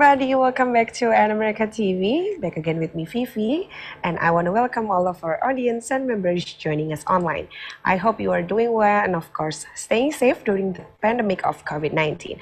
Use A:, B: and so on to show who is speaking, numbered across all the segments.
A: everybody, welcome back to An America TV. Back again with me, Fifi, and I want to welcome all of our audience and members joining us online. I hope you are doing well and, of course, staying safe during the pandemic of COVID-19.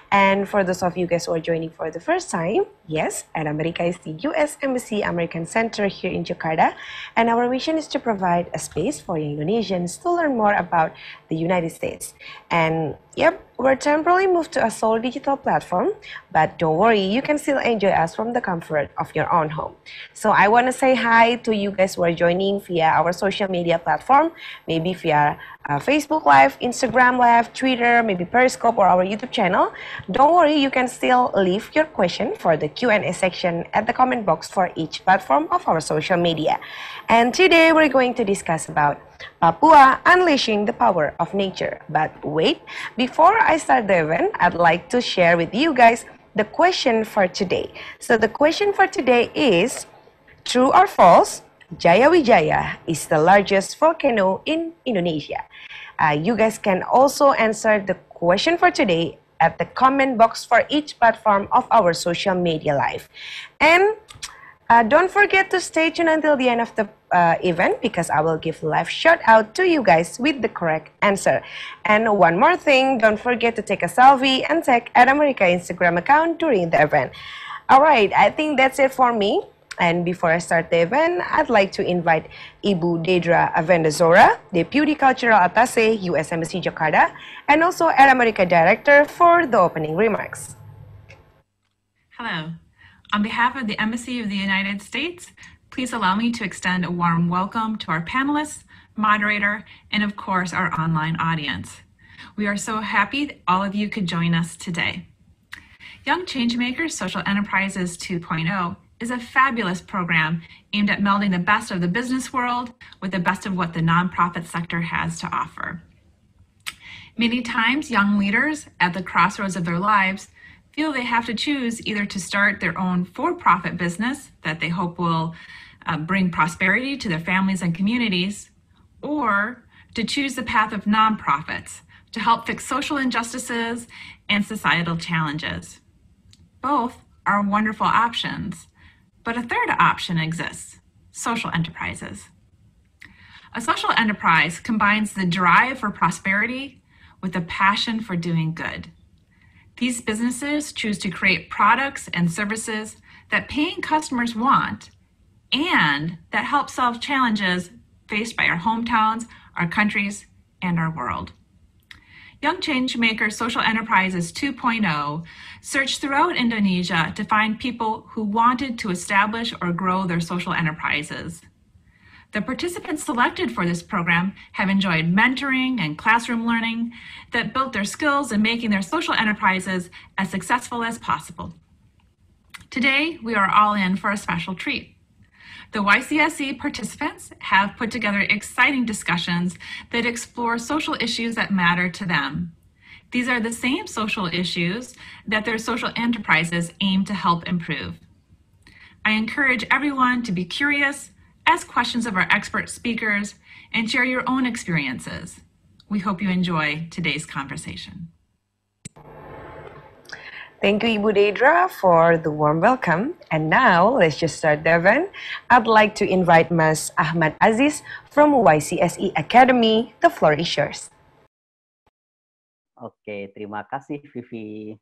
A: And for those of you guys who are joining for the first time, yes, An America is the U.S. Embassy American Center here in Jakarta, and our mission is to provide a space for young Indonesians to learn more about the United States. And yep, we're temporarily moved to a sole digital platform, but don't worry, you can still enjoy us from the comfort of your own home. So I want to say hi to you guys who are joining via our social media platform, maybe via Facebook Live, Instagram Live, Twitter, maybe Periscope or our YouTube channel. Don't worry, you can still leave your question for the Q&A section at the comment box for each platform of our social media. And today we're going to discuss about Papua unleashing the power of nature. But wait, before I start the event, I'd like to share with you guys the question for today. So the question for today is, true or false, Jayawijaya is the largest volcano in Indonesia? You guys can also answer the question for today at the comment box for each platform of our social media live. And don't forget to stay tuned until the end of the event because I will give live shout out to you guys with the correct answer. And one more thing, don't forget to take a selfie and tag An America Instagram account during the event. Alright, I think that's it for me. And before I start the event, I'd like to invite Ibu Deidra Avendazora, Deputy Cultural Attaché, U.S. Embassy Jakarta, and also An America Director for the opening remarks.
B: Hello. On behalf of the Embassy of the United States, please allow me to extend a warm welcome to our panelists, moderator, and of course, our online audience. We are so happy that all of you could join us today. Young Changemakers Social Enterprises 2.0 is a fabulous program aimed at melding the best of the business world with the best of what the nonprofit sector has to offer. Many times, young leaders at the crossroads of their lives feel they have to choose either to start their own for-profit business that they hope will bring prosperity to their families and communities, or to choose the path of nonprofits to help fix social injustices and societal challenges. Both are wonderful options, but a third option exists: social enterprises. A social enterprise combines the drive for prosperity with a passion for doing good. These businesses choose to create products and services that paying customers want and that help solve challenges faced by our hometowns, our countries, and our world. Young Changemakers Social Enterprises 2.0 searched throughout Indonesia to find people who wanted to establish or grow their social enterprises. The participants selected for this program have enjoyed mentoring and classroom learning that built their skills in making their social enterprises as successful as possible. Today, we are all in for a special treat. The YCSE participants have put together exciting discussions that explore social issues that matter to them. These are the same social issues that their social enterprises aim to help improve. I encourage everyone to be curious, ask questions of our expert speakers, and share your own experiences. We hope you enjoy today's conversation.
A: Thank you, Ibu Deidra, for the warm welcome. And now, let's just start the event. I'd like to invite Mas Ahmad Aziz from YCSE Academy. The floor is yours.
C: Oke, terima kasih Vivi.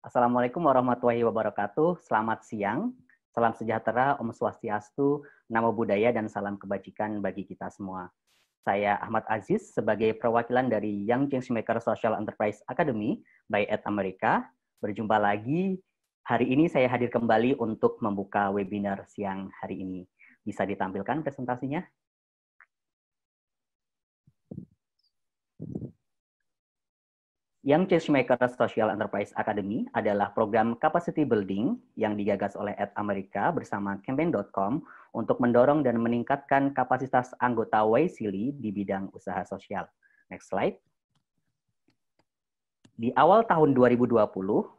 C: Assalamualaikum warahmatullahi wabarakatuh. Selamat siang, salam sejahtera, Om Swastiastu, Namo Buddhaya, dan salam kebajikan bagi kita semua. Saya Ahmad Aziz sebagai perwakilan dari Young Changemakers Social Enterprise Academy by An America. Berjumpa lagi, hari ini saya hadir kembali untuk membuka webinar siang hari ini. Bisa ditampilkan presentasinya? Young Changemakers Social Enterprise Academy adalah program capacity building yang digagas oleh An America bersama campaign.com untuk mendorong dan meningkatkan kapasitas anggota YCLI di bidang usaha sosial. Next slide. Di awal tahun 2020,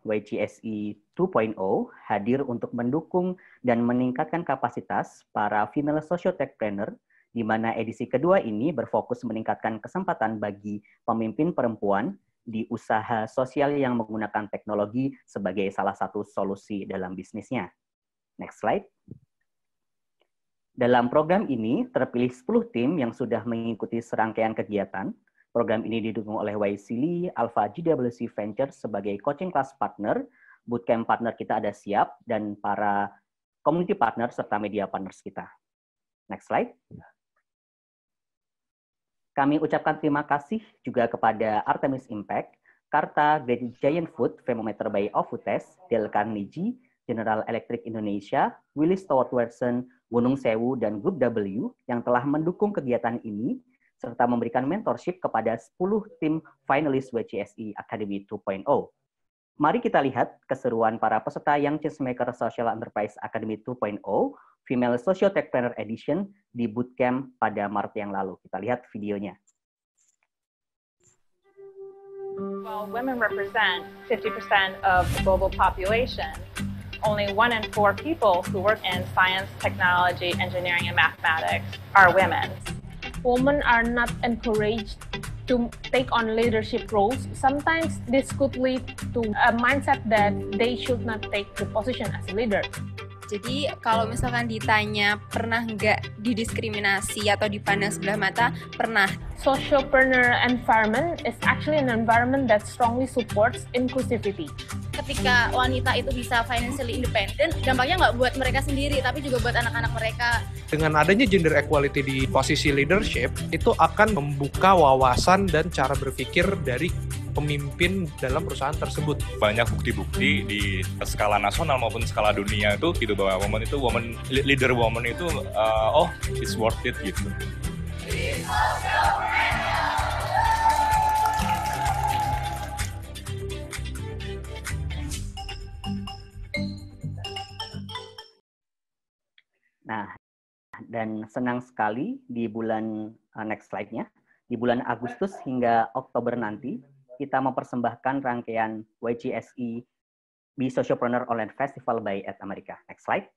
C: YCSE 2.0 hadir untuk mendukung dan meningkatkan kapasitas para female social techpreneur, di mana edisi kedua ini berfokus meningkatkan kesempatan bagi pemimpin perempuan di usaha sosial yang menggunakan teknologi sebagai salah satu solusi dalam bisnisnya. Next slide. Dalam program ini terpilih 10 tim yang sudah mengikuti serangkaian kegiatan. Program ini didukung oleh YCLI, Alpha GWC Ventures sebagai coaching class partner, bootcamp partner kita ada Siap, dan para community partner serta media partners kita. Next slide. Kami ucapkan terima kasih juga kepada Artemis Impact, Karta, Great Giant Food, Thermometer by Ofutes, Dale Carnegie, General Electric Indonesia, Willis Toward Watson, Gunung Sewu, dan Grup W yang telah mendukung kegiatan ini, serta memberikan mentorship kepada 10 tim finalis WCSI Academy 2.0. Mari kita lihat keseruan para peserta Young Changemaker Social Enterprise Academy 2.0, Female Social Techpreneur Edition di bootcamp pada Maret yang lalu. Kita lihat videonya.
D: While women represent 50% of the global population, only 1 in 4 people who work in science, technology, engineering, and mathematics are women.
E: Women are not encouraged to take on leadership roles. Sometimes this could lead to a mindset that they should not take the position as a leader.
F: Jadi kalau misalkan ditanya pernah nggak didiskriminasi atau dipandang sebelah mata, pernah.
E: Sociopreneur environment is actually an environment that strongly supports inclusivity.
G: Ketika wanita itu bisa financially independent, dampaknya nggak buat mereka sendiri, tapi juga buat anak-anak mereka.
H: Dengan adanya gender equality di posisi leadership, itu akan membuka wawasan dan cara berpikir dari pemimpin dalam perusahaan tersebut.
I: Banyak bukti-bukti di skala nasional maupun skala dunia itu gitu bahwa leader woman itu it's worth it gitu.
C: Nah, dan senang sekali di bulan next slide-nya, di bulan Agustus hingga Oktober nanti kita mempersembahkan rangkaian YGSE Be Sociopreneur Online Festival by At America. Next slide.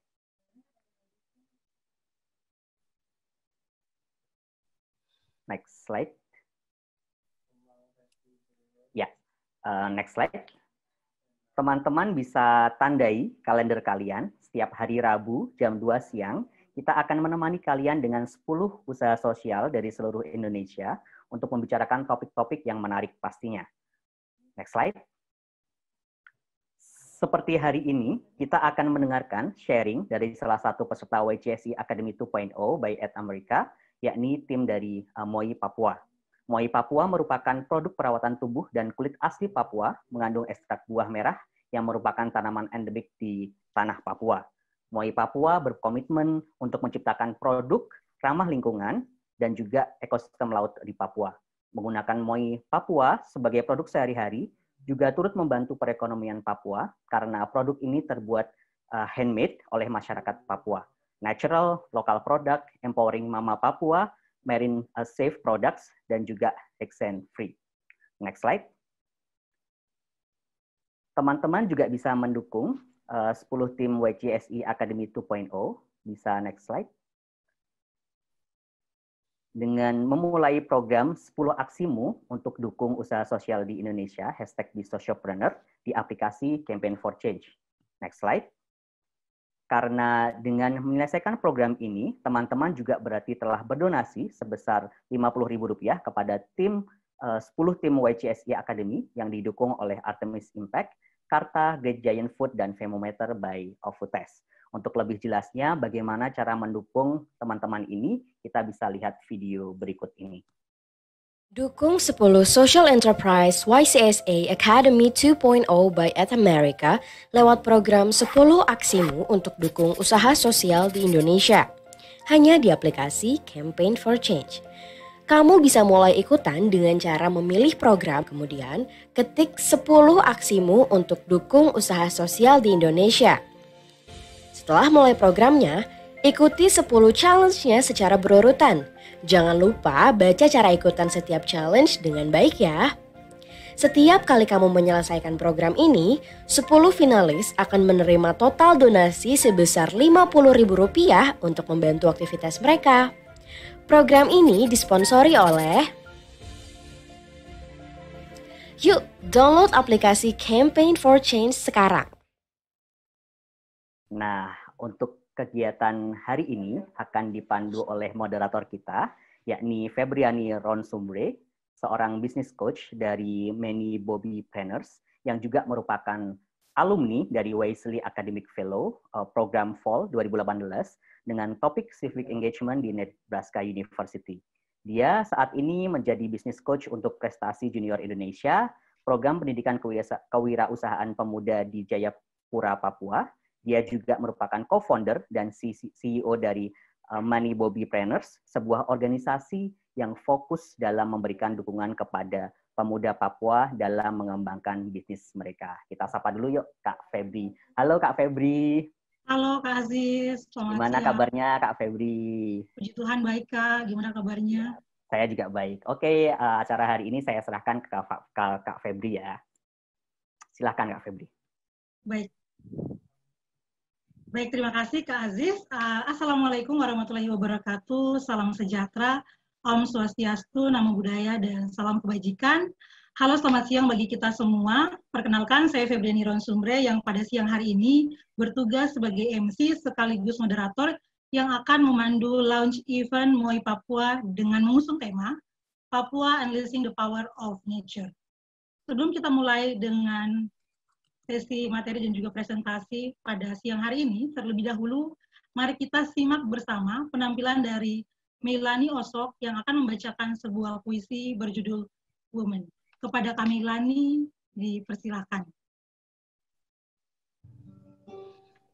C: Next slide. Ya, next slide. Teman-teman bisa tandai kalender kalian. Setiap hari Rabu jam 2 siang, kita akan menemani kalian dengan 10 usaha sosial dari seluruh Indonesia untuk membicarakan topik-topik yang menarik pastinya. Next slide. Seperti hari ini, kita akan mendengarkan sharing dari salah satu peserta YCSI Academy 2.0 by At America, yakni tim dari MOI Papua. MOI Papua merupakan produk perawatan tubuh dan kulit asli Papua, mengandung ekstrak buah merah yang merupakan tanaman endemik di tanah Papua. MOI Papua berkomitmen untuk menciptakan produk ramah lingkungan dan juga ekosistem laut di Papua. Menggunakan MOI Papua sebagai produk sehari-hari juga turut membantu perekonomian Papua karena produk ini terbuat handmade oleh masyarakat Papua. Natural, local product, empowering Mama Papua, marine safe products, dan juga exchange free. Next slide. Teman-teman juga bisa mendukung 10 tim YCSI Academy 2.0. Bisa next slide. Dengan memulai program 10 aksimu untuk dukung usaha sosial di Indonesia, #BeSociopreneur di aplikasi Campaign for Change. Next slide. Karena dengan menyelesaikan program ini, teman-teman juga berarti telah berdonasi sebesar Rp50.000 kepada tim 10 tim YCSI Academy yang didukung oleh Artemis Impact, Karta, Great Giant Food, dan Thermometer by Ofutes. Untuk lebih jelasnya bagaimana cara mendukung teman-teman ini, kita bisa lihat video berikut ini.
J: Dukung 10 Social Enterprise YCSA Academy 2.0 by At America lewat program 10 aksimu untuk dukung usaha sosial di Indonesia. Hanya di aplikasi Campaign for Change. Kamu bisa mulai ikutan dengan cara memilih program, kemudian ketik 10 aksimu untuk dukung usaha sosial di Indonesia. Setelah mulai programnya, ikuti 10 challenge-nya secara berurutan. Jangan lupa baca cara ikutan setiap challenge dengan baik ya. Setiap kali kamu menyelesaikan program ini, 10 finalis akan menerima total donasi sebesar Rp50.000 untuk membantu aktivitas mereka. Program ini disponsori oleh Yuk, download aplikasi Campaign for Change sekarang.
C: Nah, untuk kegiatan hari ini akan dipandu oleh moderator kita, yakni Febriani Ronsumbre, seorang business coach dari Many Bobbypreneurs, yang juga merupakan alumni dari Wisely Academic Fellow, program Fall 2018, dengan topik Civic Engagement di Nebraska University. Dia saat ini menjadi business coach untuk Prestasi Junior Indonesia, program pendidikan kewirausahaan pemuda di Jayapura, Papua. Dia juga merupakan co-founder dan CEO dari Many Bobbypreneurs, sebuah organisasi yang fokus dalam memberikan dukungan kepada pemuda Papua dalam mengembangkan bisnis mereka. Kita sapa dulu yuk Kak Febri. Halo Kak Febri.
K: Halo Kak Aziz, selamat
C: Gimana
K: siang.
C: kabarnya Kak Febri?
K: Puji Tuhan baik Kak, gimana kabarnya?
C: Saya juga baik. Oke, acara hari ini saya serahkan ke Kak Febri ya. Silahkan Kak Febri.
K: Baik. Baik, terima kasih Kak Aziz. Assalamualaikum warahmatullahi wabarakatuh. Salam sejahtera, Om Swastiastu, Namo Buddhaya, dan salam kebajikan. Halo, selamat siang bagi kita semua. Perkenalkan, saya Febriani Ronsumbre yang pada siang hari ini bertugas sebagai MC sekaligus moderator yang akan memandu launch event MOI Papua dengan mengusung tema Papua Unleashing the Power of Nature. Sebelum kita mulai dengan sesi materi dan juga presentasi pada siang hari ini, terlebih dahulu mari kita simak bersama penampilan dari Meilani Osok yang akan membacakan sebuah puisi berjudul Woman. Kepada Kak Meilani, dipersilakan.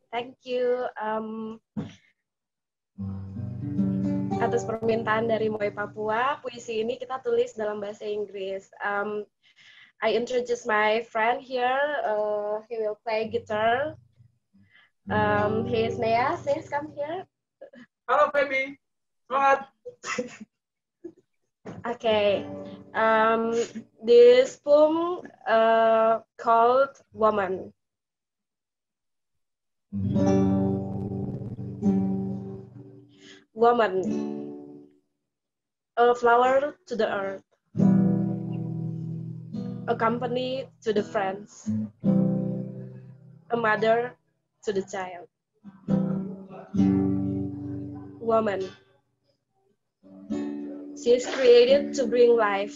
A: Thank you. Atas permintaan dari MOI Papua, puisi ini kita tulis dalam bahasa Inggris. I introduce my friend here. He will play guitar. He is Nea. Please come here.
L: Halo, baby. Semangat.
A: Okay. This poem called Woman. Woman, a flower to the earth, a company to the friends, a mother to the child. Woman, she is created to bring life.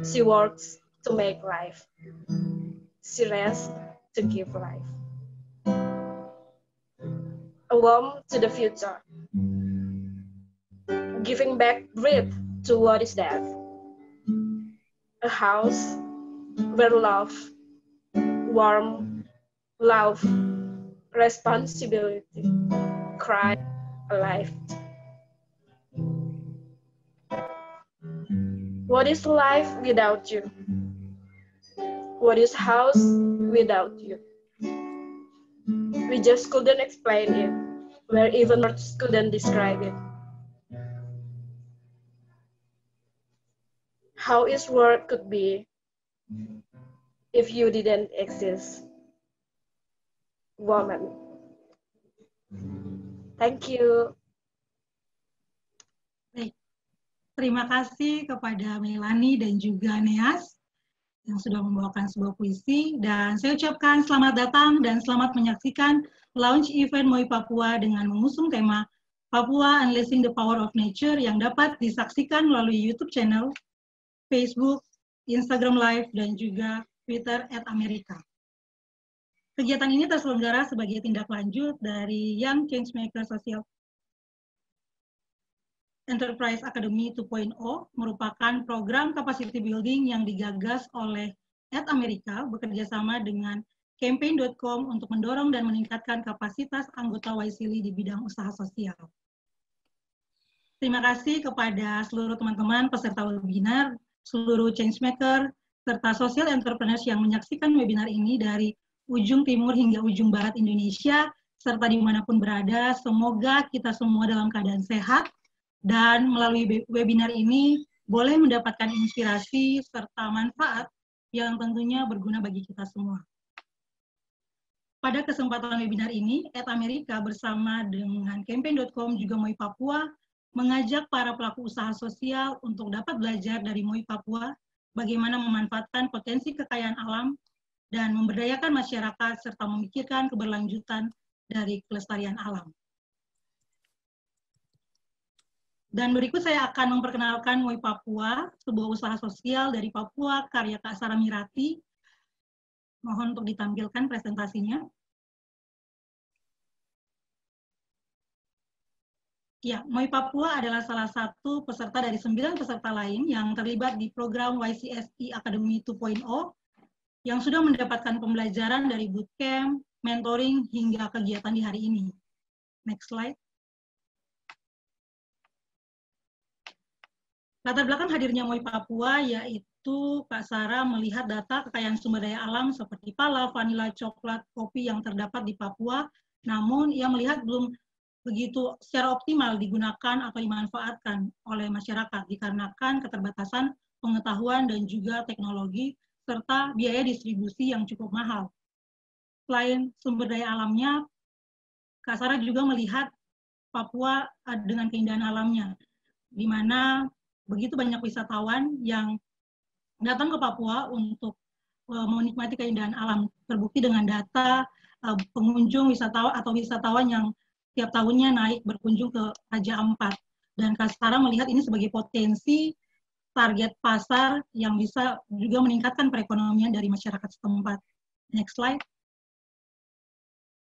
A: She works to make life. She rests to give life. A womb to the future, giving back breath to what is dead. A house where love, warmth, love, responsibility, cry, alive. What is life without you? What is house without you? We just couldn't explain it, where even words couldn't describe it. How is world could be if you didn't exist, woman. Thank you.
K: Baik. Terima kasih kepada Meilani dan juga Neas yang sudah membawakan sebuah puisi, dan saya ucapkan selamat datang dan selamat menyaksikan launch event MOI Papua dengan mengusung tema Papua Unleashing the Power of Nature yang dapat disaksikan melalui YouTube channel, Facebook, Instagram Live, dan juga Twitter @Amerika. Kegiatan ini terselenggara sebagai tindak lanjut dari Young Changemaker Social Enterprise Academy 2.0, merupakan program capacity building yang digagas oleh @Amerika bekerjasama dengan campaign.com untuk mendorong dan meningkatkan kapasitas anggota Wisely di bidang usaha sosial. Terima kasih kepada seluruh teman-teman peserta webinar, seluruh changemaker, serta social entrepreneurs yang menyaksikan webinar ini dari ujung timur hingga ujung barat Indonesia, serta dimanapun berada. Semoga kita semua dalam keadaan sehat, dan melalui webinar ini boleh mendapatkan inspirasi serta manfaat yang tentunya berguna bagi kita semua. Pada kesempatan webinar ini, @Amerika bersama dengan campaign.com juga MOI Papua mengajak para pelaku usaha sosial untuk dapat belajar dari MOI Papua bagaimana memanfaatkan potensi kekayaan alam dan memberdayakan masyarakat serta memikirkan keberlanjutan dari kelestarian alam. Dan berikut saya akan memperkenalkan MOI Papua, sebuah usaha sosial dari Papua karya Kak Sarah Mirati. Mohon untuk ditampilkan presentasinya. Ya, MOI Papua adalah salah satu peserta dari 9 peserta lain yang terlibat di program YCSE Academy 2.0 yang sudah mendapatkan pembelajaran dari bootcamp, mentoring, hingga kegiatan di hari ini. Next slide. Latar belakang hadirnya MOI Papua yaitu Kak Sarah melihat data kekayaan sumber daya alam seperti pala, vanila, coklat, kopi yang terdapat di Papua, namun ia melihat belum begitu secara optimal digunakan atau dimanfaatkan oleh masyarakat dikarenakan keterbatasan pengetahuan dan juga teknologi serta biaya distribusi yang cukup mahal. Selain sumber daya alamnya, Kak Sarah juga melihat Papua dengan keindahan alamnya, di mana begitu banyak wisatawan yang datang ke Papua untuk menikmati keindahan alam. Terbukti dengan data pengunjung wisatawan atau wisatawan yang tiap tahunnya naik berkunjung ke Raja Ampat. Dan Kak Sarah melihat ini sebagai potensi target pasar yang bisa juga meningkatkan perekonomian dari masyarakat setempat. Next slide.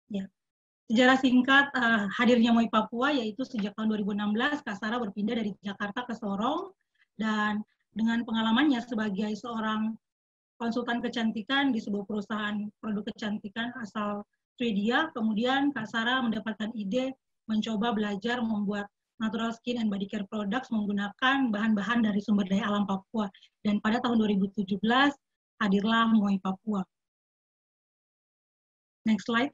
K: Ya. Sejarah singkat hadirnya MOI Papua yaitu sejak tahun 2016 Kak Sarah berpindah dari Jakarta ke Sorong dan dengan pengalamannya sebagai seorang konsultan kecantikan di sebuah perusahaan produk kecantikan asal Swedia, kemudian Kak Sarah mendapatkan ide mencoba belajar membuat natural skin and body care products menggunakan bahan-bahan dari sumber daya alam Papua dan pada tahun 2017 hadirlah MOI Papua. Next slide.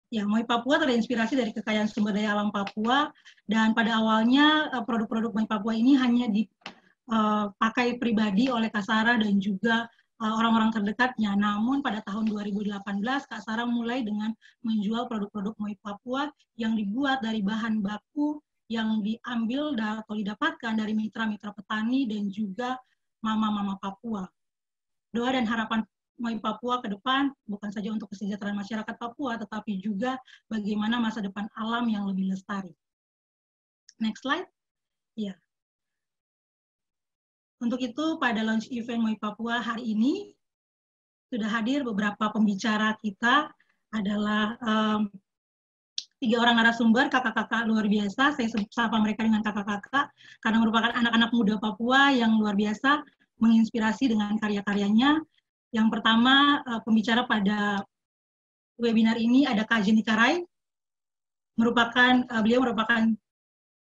K: Ya, MOI Papua terinspirasi dari kekayaan sumber daya alam Papua dan pada awalnya produk-produk MOI Papua ini hanya dipakai pribadi oleh Kak Sarah dan juga orang-orang terdekatnya. Namun pada tahun 2018 Kak Sarah mulai dengan menjual produk-produk MOI Papua yang dibuat dari bahan baku yang diambil atau didapatkan dari mitra-mitra petani dan juga mama-mama Papua. Doa dan harapan MOI Papua ke depan bukan saja untuk kesejahteraan masyarakat Papua, tetapi juga bagaimana masa depan alam yang lebih lestari. Next slide. Ya. Untuk itu, pada launch event MOI Papua hari ini, sudah hadir beberapa pembicara kita, adalah 3 orang narasumber, kakak-kakak luar biasa. Saya sapa mereka dengan kakak-kakak, karena merupakan anak-anak muda Papua yang luar biasa, menginspirasi dengan karya-karyanya. Yang pertama, pembicara pada webinar ini ada Kak Jenny Karai, beliau merupakan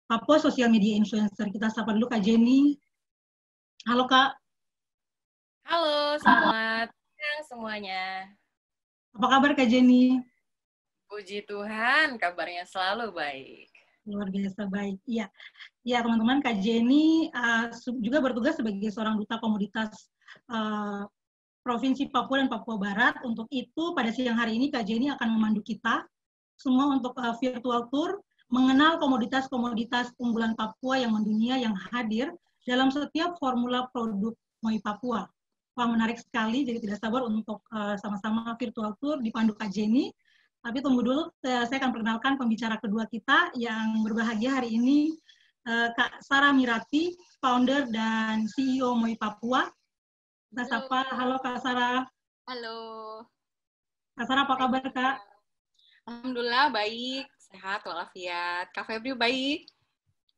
K: Papua Social Media Influencer. Kita sapa dulu Kak Jenny. Halo Kak.
M: Halo, selamat siang semuanya.
K: Apa kabar Kak Jenny?
M: Puji Tuhan, kabarnya selalu baik.
K: Luar biasa baik. Iya, ya teman-teman, Kak Jenny juga bertugas sebagai seorang duta komoditas Provinsi Papua dan Papua Barat. Untuk itu, pada siang hari ini Kak Jenny akan memandu kita semua untuk virtual tour mengenal komoditas-komoditas unggulan Papua yang mendunia yang hadir dalam setiap formula produk MOI Papua. Wah, menarik sekali, jadi tidak sabar untuk sama-sama virtual tour dipandu Kak Jenny. Tapi tunggu dulu, saya akan perkenalkan pembicara kedua kita yang berbahagia hari ini, Kak Sarah Mirati, founder dan CEO MOI Papua. Kita sapa. Halo Kak Sarah.
M: Halo.
K: Kak Sarah, apa kabar Kak?
M: Alhamdulillah baik, sehat walafiat. Kak Febri baik?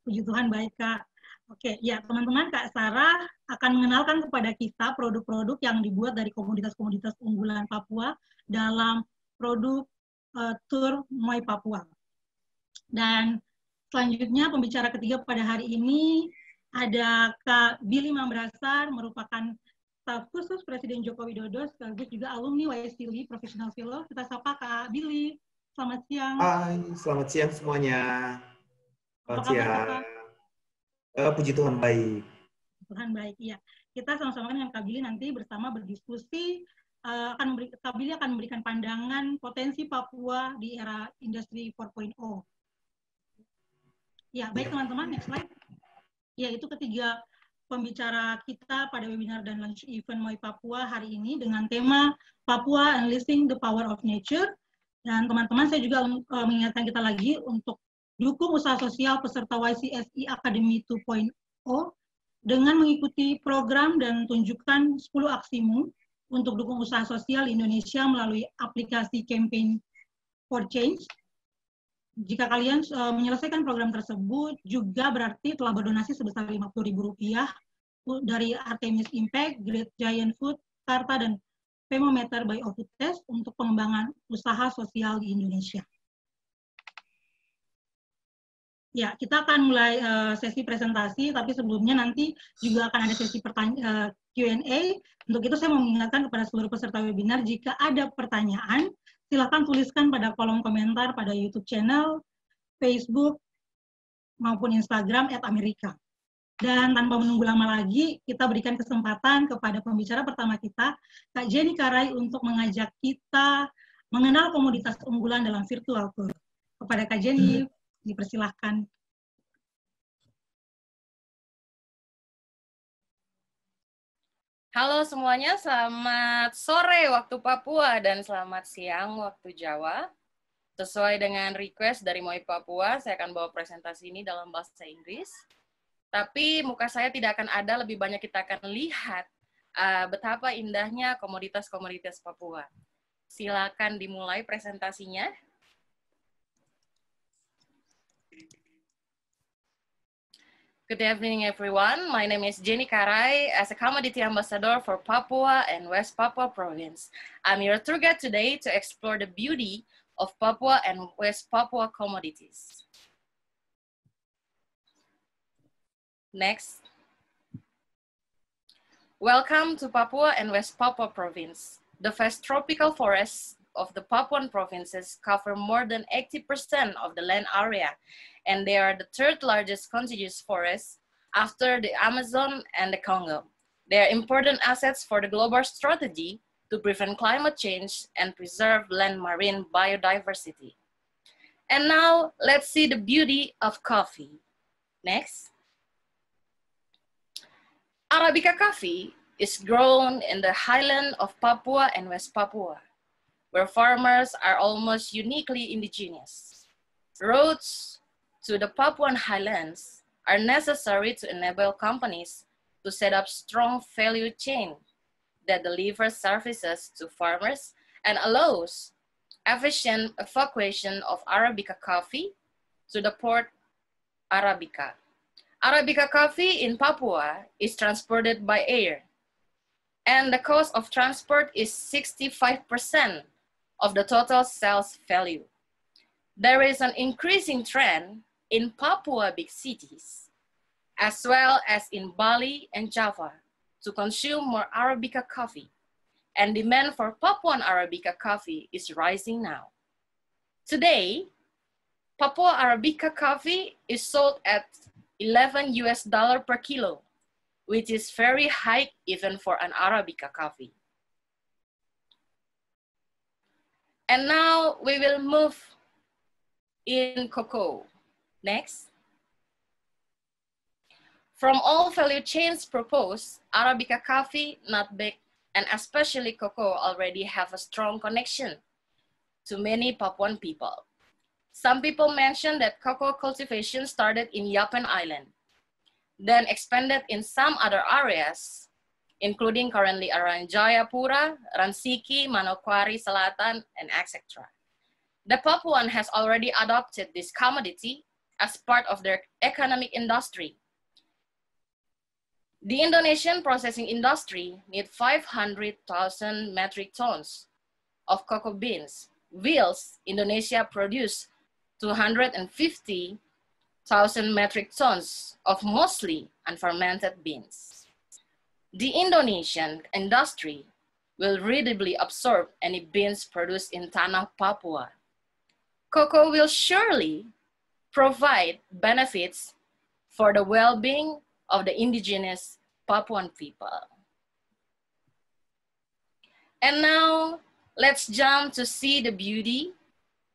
K: Puji Tuhan baik Kak. Oke, ya teman-teman, Kak Sarah akan mengenalkan kepada kita produk-produk yang dibuat dari komoditas-komoditas unggulan Papua dalam produk tour MOI Papua. Dan selanjutnya pembicara ketiga pada hari ini ada Kak Billy Mambrasar, merupakan staf khusus Presiden Joko Widodo, sekaligus juga alumni YSTLI Professional Fellow. Kita sapa Kak Billy. Selamat siang.
N: Hai, selamat siang semuanya. Selamat siang. Puji Tuhan baik.
K: Tuhan baik, iya. Kita sama-sama dengan Kak Billy nanti bersama berdiskusi. Kak Billy akan memberikan pandangan potensi Papua di era industri 4.0. Ya, baik teman-teman, next slide. Ya, itu ketiga pembicara kita pada webinar dan launch event MOI Papua hari ini dengan tema Papua Unleashing the Power of Nature. Dan teman-teman, saya juga mengingatkan kita lagi untuk dukung usaha sosial peserta YCSE Academy 2.0 dengan mengikuti program dan tunjukkan 10 aksimu untuk dukung usaha sosial Indonesia melalui aplikasi Campaign for Change. Jika kalian menyelesaikan program tersebut, juga berarti telah berdonasi sebesar Rp50.000 dari Artemis Impact, Great Giant Food, Karta, dan Pemometer by Offites untuk pengembangan usaha sosial di Indonesia. Ya, kita akan mulai sesi presentasi, tapi sebelumnya nanti juga akan ada sesi Q&A. Untuk itu saya mau mengingatkan kepada seluruh peserta webinar, jika ada pertanyaan, silakan tuliskan pada kolom komentar pada YouTube channel, Facebook, maupun Instagram @Amerika. Dan tanpa menunggu lama lagi, kita berikan kesempatan kepada pembicara pertama kita, Kak Jenny Karai, untuk mengajak kita mengenal komoditas unggulan dalam virtual tour. Kepada Kak Jenny, dipersilahkan.
O: Halo semuanya, selamat sore waktu Papua dan selamat siang waktu Jawa. Sesuai dengan request dari MOI Papua, saya akan bawa presentasi ini dalam bahasa Inggris. Tapi muka saya tidak akan ada, lebih banyak kita akan lihat betapa indahnya komoditas-komoditas Papua. Silakan dimulai presentasinya. Good evening, everyone. My name is Jenny Karai as a Commodity Ambassador for Papua and West Papua Province. I'm your tour guide today to explore the beauty of Papua and West Papua commodities. Next. Welcome to Papua and West Papua Province. The vast tropical forests of the Papuan provinces cover more than 80% of the land area, and they are the third largest contiguous forests after the Amazon and the Congo. They are important assets for the global strategy to prevent climate change and preserve land marine biodiversity. And now, let's see the beauty of coffee. Next. Arabica coffee is grown in the highland of Papua and West Papua, where farmers are almost uniquely indigenous. Roads to the Papuan highlands are necessary to enable companies to set up strong value chain that delivers services to farmers and allows efficient evacuation of Arabica coffee to the port Arabica. Arabica coffee in Papua is transported by air, and the cost of transport is 65% of the total sales value. There is an increasing trend in Papua big cities, as well as in Bali and Java, to consume more Arabica coffee, and demand for Papuan Arabica coffee is rising now. Today, Papua Arabica coffee is sold at $11 per kilo, which is very high even for an Arabica coffee. And now we will move in cocoa. Next. From all value chains proposed, Arabica coffee, nutmeg, and especially cocoa already have a strong connection to many Papuan people. Some people mention that cocoa cultivation started in Yapen Island, then expanded in some other areas, including currently around Jayapura, Ransiki, Manokwari, Selatan, and etc. The Papuan has already adopted this commodity as part of their economic industry. The Indonesian processing industry needs 500,000 metric tons of cocoa beans, whilst Indonesia produced 250,000 metric tons of mostly unfermented beans. The Indonesian industry will readily absorb any beans produced in Tanah Papua. Cocoa will surely provide benefits for the well-being of the indigenous Papuan people. And now, let's jump to see the beauty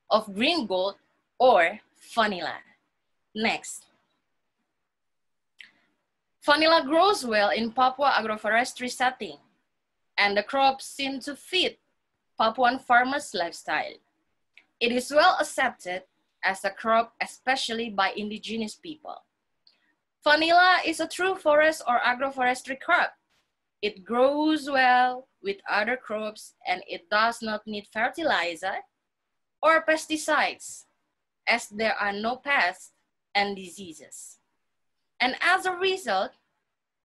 O: of green gold or vanilla. Next. Vanilla grows well in Papua agroforestry setting, and the crop seems to fit Papuan farmers' lifestyle. It is well accepted as a crop, especially by indigenous people. Vanilla is a true forest or agroforestry crop. It grows well with other crops and it does not need fertilizer or pesticides, as there are no pests and diseases. And as a result,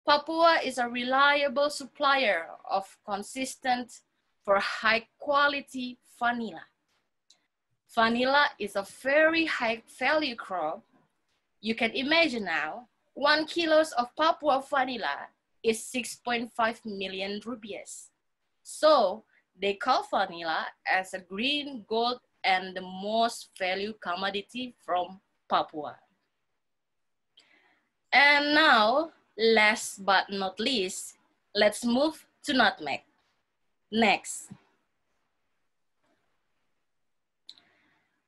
O: Papua is a reliable supplier of consistent for high quality vanilla. Vanilla is a very high value crop. You can imagine now, 1 kilo of Papua vanilla is 6.5 million rupiahs. So they call vanilla as a green gold and the most valued commodity from Papua. And now, last but not least, let's move to nutmeg. Next.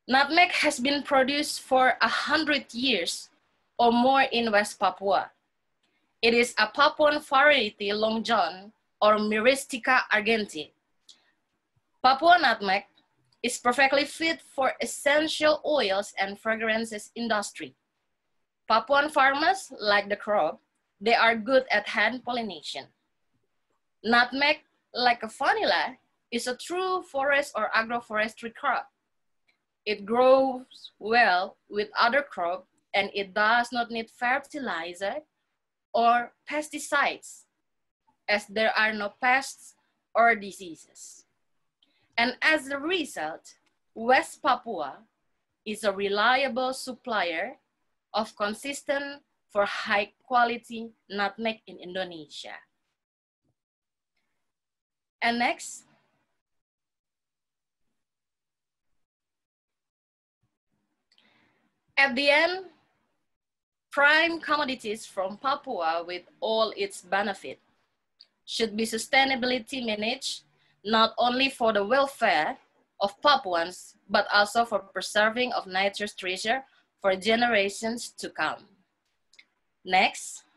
O: Nutmeg has been produced for 100 years or more in West Papua. It is a Papuan variety Long John or Myristica argentea. Papua nutmeg is perfectly fit for essential oils and fragrances industry. Papuan farmers like the crop. They are good at hand pollination. Nutmeg, like a vanilla, is a true forest or agroforestry crop. It grows well with other crops and it does not need fertilizer or pesticides, as there are no pests or diseases. And as a result, West Papua is a reliable supplier of consistent for high quality nutmeg in Indonesia. And next, at the end, prime commodities from Papua with all its benefit should be sustainability managed, not only for the welfare of Papuans, but also for preserving of nature's treasure for generations to come. Next.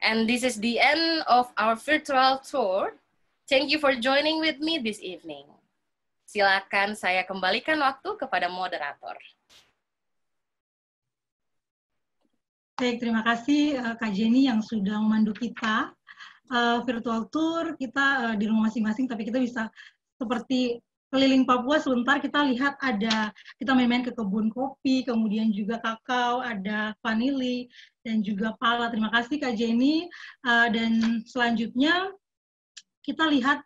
O: And this is the end of our virtual tour. Thank you for joining with me this evening. Silakan saya kembalikan waktu kepada moderator.
K: Baik, terima kasih Kak Jenny yang sudah memandu kita virtual tour. Kita di rumah masing-masing, tapi kita bisa seperti keliling Papua. Sebentar kita lihat kita main-main ke kebun kopi, kemudian juga kakao, ada vanili, dan juga pala. Terima kasih Kak Jenny. Dan selanjutnya kita lihat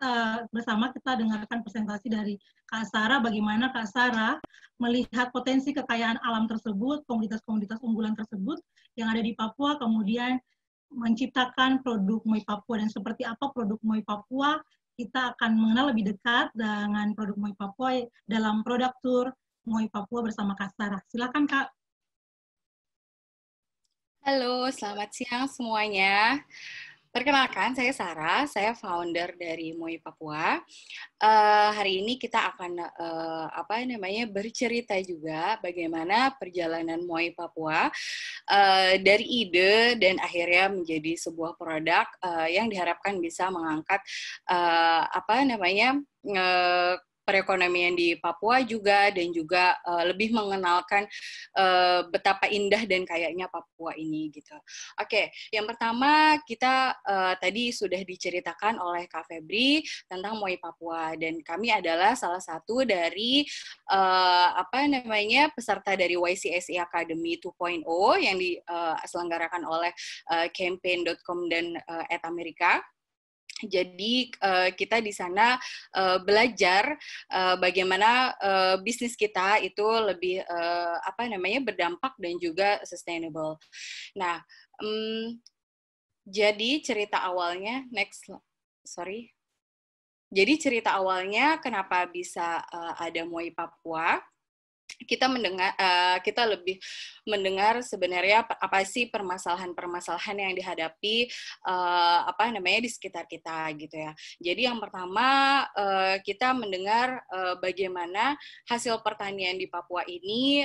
K: bersama, kita dengarkan presentasi dari Kak Sarah, bagaimana Kak Sarah melihat potensi kekayaan alam tersebut, komoditas-komoditas unggulan tersebut yang ada di Papua, kemudian menciptakan produk Moi Papua, dan seperti apa produk Moi Papua. Kita akan mengenal lebih dekat dengan produk Moi Papua dalam produk tour Moi Papua bersama Kak Sarah. Silakan Kak.
M: Halo, selamat siang semuanya. Perkenalkan, saya Sarah, saya founder dari Moi Papua. Hari ini kita akan bercerita juga bagaimana perjalanan Moi Papua dari ide dan akhirnya menjadi sebuah produk yang diharapkan bisa mengangkat perekonomian di Papua juga, dan juga lebih mengenalkan betapa indah dan kayanya Papua ini gitu. Oke, yang pertama kita tadi sudah diceritakan oleh Kak Febri tentang Moi Papua, dan kami adalah salah satu dari peserta dari YCSA Academy 2.0 yang diselenggarakan oleh campaign.com dan @Amerika. Jadi kita di sana belajar bagaimana bisnis kita itu lebih berdampak dan juga sustainable. Nah, jadi cerita awalnya Jadi cerita awalnya kenapa bisa ada Moi Papua? kita lebih mendengar sebenarnya apa sih permasalahan-permasalahan yang dihadapi di sekitar kita gitu ya. Jadi yang pertama kita mendengar bagaimana hasil pertanian di Papua ini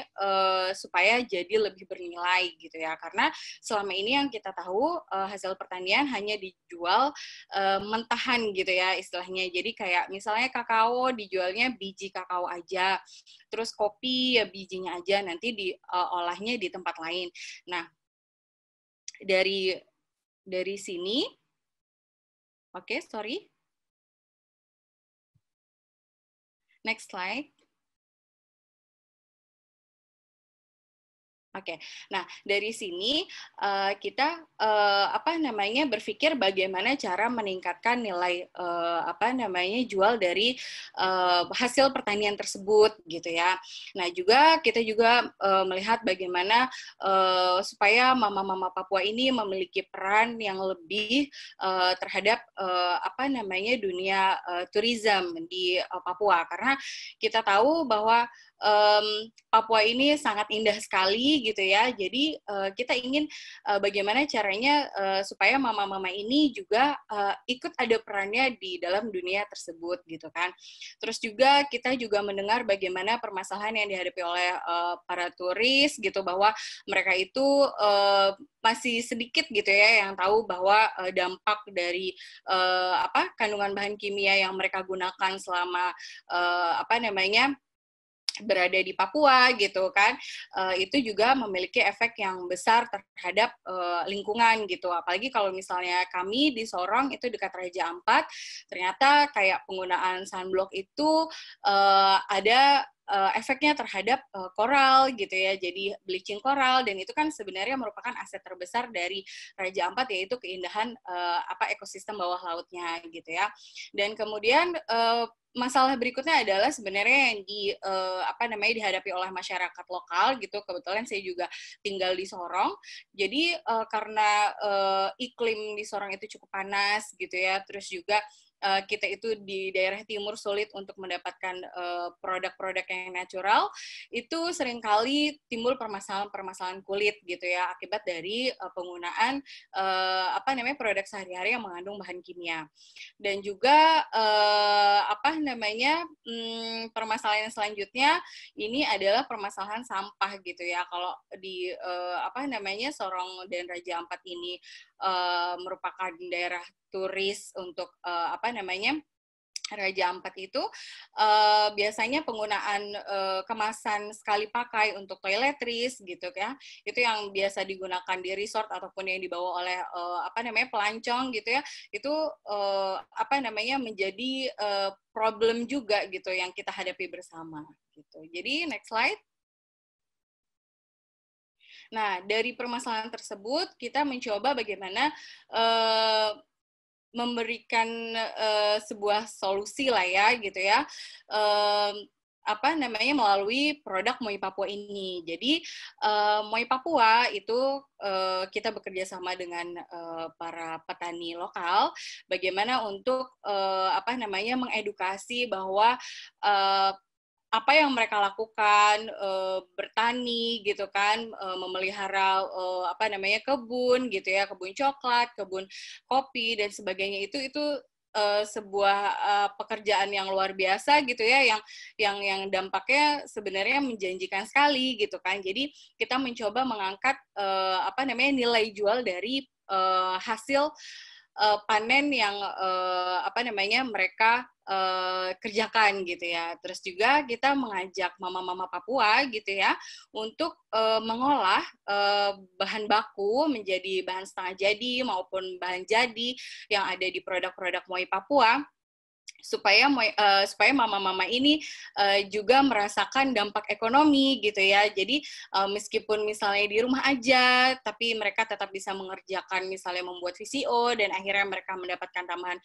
M: supaya jadi lebih bernilai gitu ya. Karena selama ini yang kita tahu hasil pertanian hanya dijual mentahan gitu ya istilahnya. Jadi kayak misalnya kakao dijualnya biji kakao aja. Terus kopi ya bijinya aja, nanti diolahnya di tempat lain. Nah, dari sini, oke, sorry. Next slide. Oke, nah dari sini kita berpikir bagaimana cara meningkatkan nilai jual dari hasil pertanian tersebut gitu ya. Nah kita juga melihat bagaimana supaya mama-mama Papua ini memiliki peran yang lebih terhadap dunia tourism di Papua, karena kita tahu bahwa Papua ini sangat indah sekali gitu ya. Jadi kita ingin bagaimana caranya supaya mama-mama ini juga ikut ada perannya di dalam dunia tersebut gitu kan. Terus juga kita juga mendengar bagaimana permasalahan yang dihadapi oleh para turis gitu, bahwa mereka itu masih sedikit gitu ya yang tahu bahwa dampak dari kandungan bahan kimia yang mereka gunakan selama berada di Papua gitu kan, itu juga memiliki efek yang besar terhadap lingkungan gitu. Apalagi kalau misalnya kami di Sorong itu dekat Raja Ampat, ternyata kayak penggunaan sunblock itu ada efeknya terhadap koral gitu ya, jadi bleaching koral, dan itu kan sebenarnya merupakan aset terbesar dari Raja Ampat, yaitu keindahan ekosistem bawah lautnya gitu ya. Dan kemudian masalah berikutnya adalah sebenarnya yang dihadapi oleh masyarakat lokal gitu. Kebetulan saya juga tinggal di Sorong, jadi karena iklim di Sorong itu cukup panas gitu ya, terus juga kita itu di daerah timur sulit untuk mendapatkan produk-produk yang natural, itu seringkali timbul permasalahan kulit gitu ya, akibat dari penggunaan produk sehari-hari yang mengandung bahan kimia. Dan juga permasalahan selanjutnya ini adalah permasalahan sampah gitu ya. Kalau di Sorong dan Raja Ampat ini merupakan daerah turis untuk Raja Ampat itu biasanya penggunaan kemasan sekali pakai untuk toiletries gitu ya, itu yang biasa digunakan di resort ataupun yang dibawa oleh pelancong gitu ya, itu menjadi problem juga gitu yang kita hadapi bersama gitu. Jadi next slide. Nah, dari permasalahan tersebut kita mencoba bagaimana memberikan sebuah solusi lah ya gitu ya, melalui produk Moi Papua ini. Jadi Moi Papua itu kita bekerja sama dengan para petani lokal, bagaimana untuk mengedukasi bahwa apa yang mereka lakukan, bertani gitu kan, memelihara kebun gitu ya, kebun coklat, kebun kopi dan sebagainya, itu sebuah pekerjaan yang luar biasa gitu ya, yang dampaknya sebenarnya menjanjikan sekali gitu kan. Jadi kita mencoba mengangkat nilai jual dari hasil panen yang mereka kerjakan gitu ya. Terus juga kita mengajak mama-mama Papua gitu ya untuk mengolah bahan baku menjadi bahan setengah jadi maupun bahan jadi yang ada di produk-produk Moi Papua, supaya mama-mama ini juga merasakan dampak ekonomi gitu ya. Jadi meskipun misalnya di rumah aja, tapi mereka tetap bisa mengerjakan misalnya membuat VCO, dan akhirnya mereka mendapatkan tambahan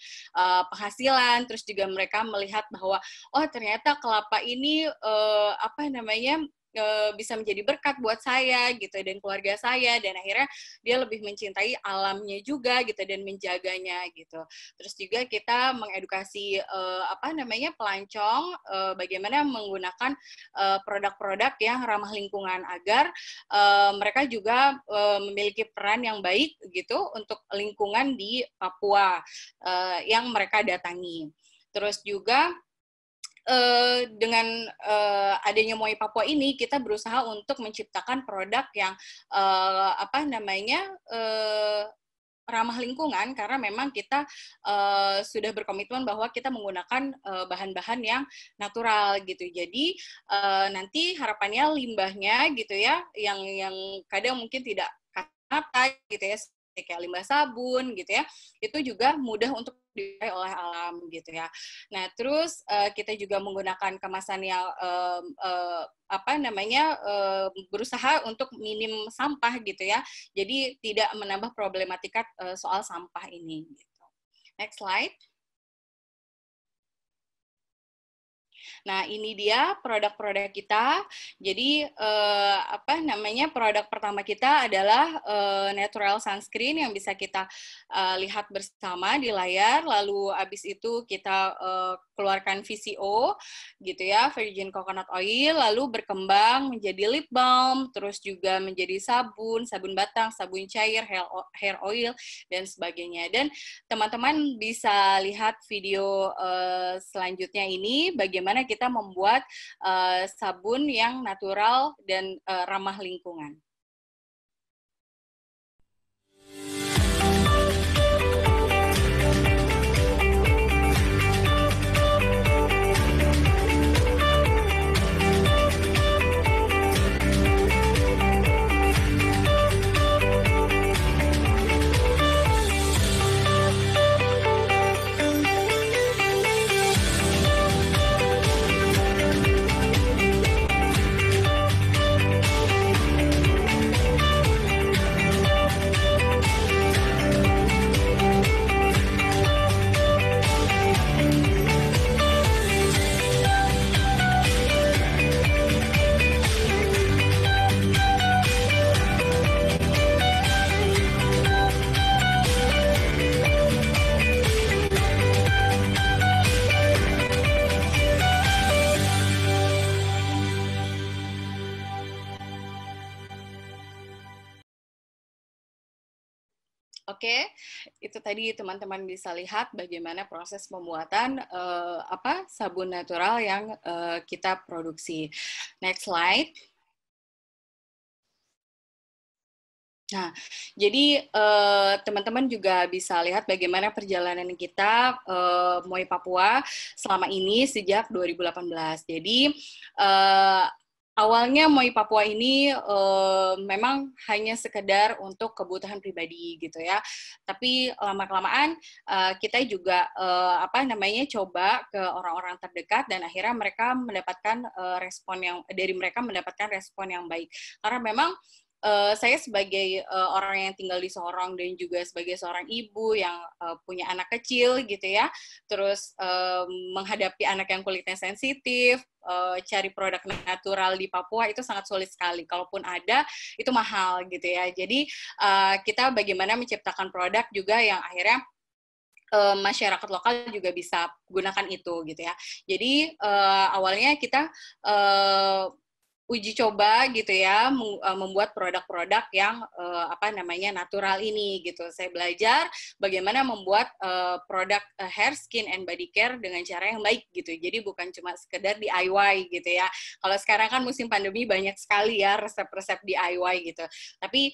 M: penghasilan. Terus juga mereka melihat bahwa oh ternyata kelapa ini bisa menjadi berkat buat saya gitu dan keluarga saya, dan akhirnya dia lebih mencintai alamnya juga gitu dan menjaganya gitu. Terus juga kita mengedukasi pelancong bagaimana menggunakan produk-produk yang ramah lingkungan agar mereka juga memiliki peran yang baik gitu untuk lingkungan di Papua yang mereka datangi. Terus juga dengan adanya MOI Papua ini, kita berusaha untuk menciptakan produk yang ramah lingkungan, karena memang kita sudah berkomitmen bahwa kita menggunakan bahan-bahan yang natural gitu. Jadi nanti harapannya limbahnya gitu ya, yang kadang mungkin tidak kata gitu ya, kayak limbah sabun gitu ya, itu juga mudah untuk dipakai oleh alam gitu ya. Nah, terus kita juga menggunakan kemasan yang berusaha untuk minim sampah gitu ya. Jadi tidak menambah problematika soal sampah ini gitu. Next slide. Nah, ini dia produk-produk kita. Jadi produk pertama kita adalah natural sunscreen yang bisa kita lihat bersama di layar. Lalu habis itu kita keluarkan VCO gitu ya, virgin coconut oil, lalu berkembang menjadi lip balm, terus juga menjadi sabun batang, sabun cair, hair oil dan sebagainya. Dan teman-teman bisa lihat video selanjutnya ini bagaimana kita membuat sabun yang natural dan ramah lingkungan. Oke, itu tadi teman-teman bisa lihat bagaimana proses pembuatan sabun natural yang kita produksi. Next slide. Nah, jadi teman-teman juga bisa lihat bagaimana perjalanan kita MOI Papua selama ini sejak 2018. Jadi awalnya MOI Papua ini memang hanya sekedar untuk kebutuhan pribadi gitu ya. Tapi lama-kelamaan kita juga coba ke orang-orang terdekat dan akhirnya mereka mendapatkan respon yang baik. Karena memang saya sebagai orang yang tinggal di Sorong dan juga sebagai seorang ibu yang punya anak kecil gitu ya, terus menghadapi anak yang kulitnya sensitif, cari produk natural di Papua itu sangat sulit sekali. Kalaupun ada, itu mahal gitu ya. Jadi kita bagaimana menciptakan produk juga yang akhirnya masyarakat lokal juga bisa gunakan itu gitu ya. Jadi awalnya kita uji coba gitu ya, membuat produk-produk yang natural ini gitu. Saya belajar bagaimana membuat produk hair, skin, and body care dengan cara yang baik gitu. Jadi bukan cuma sekedar DIY gitu ya. Kalau sekarang kan musim pandemi banyak sekali ya resep-resep DIY gitu. Tapi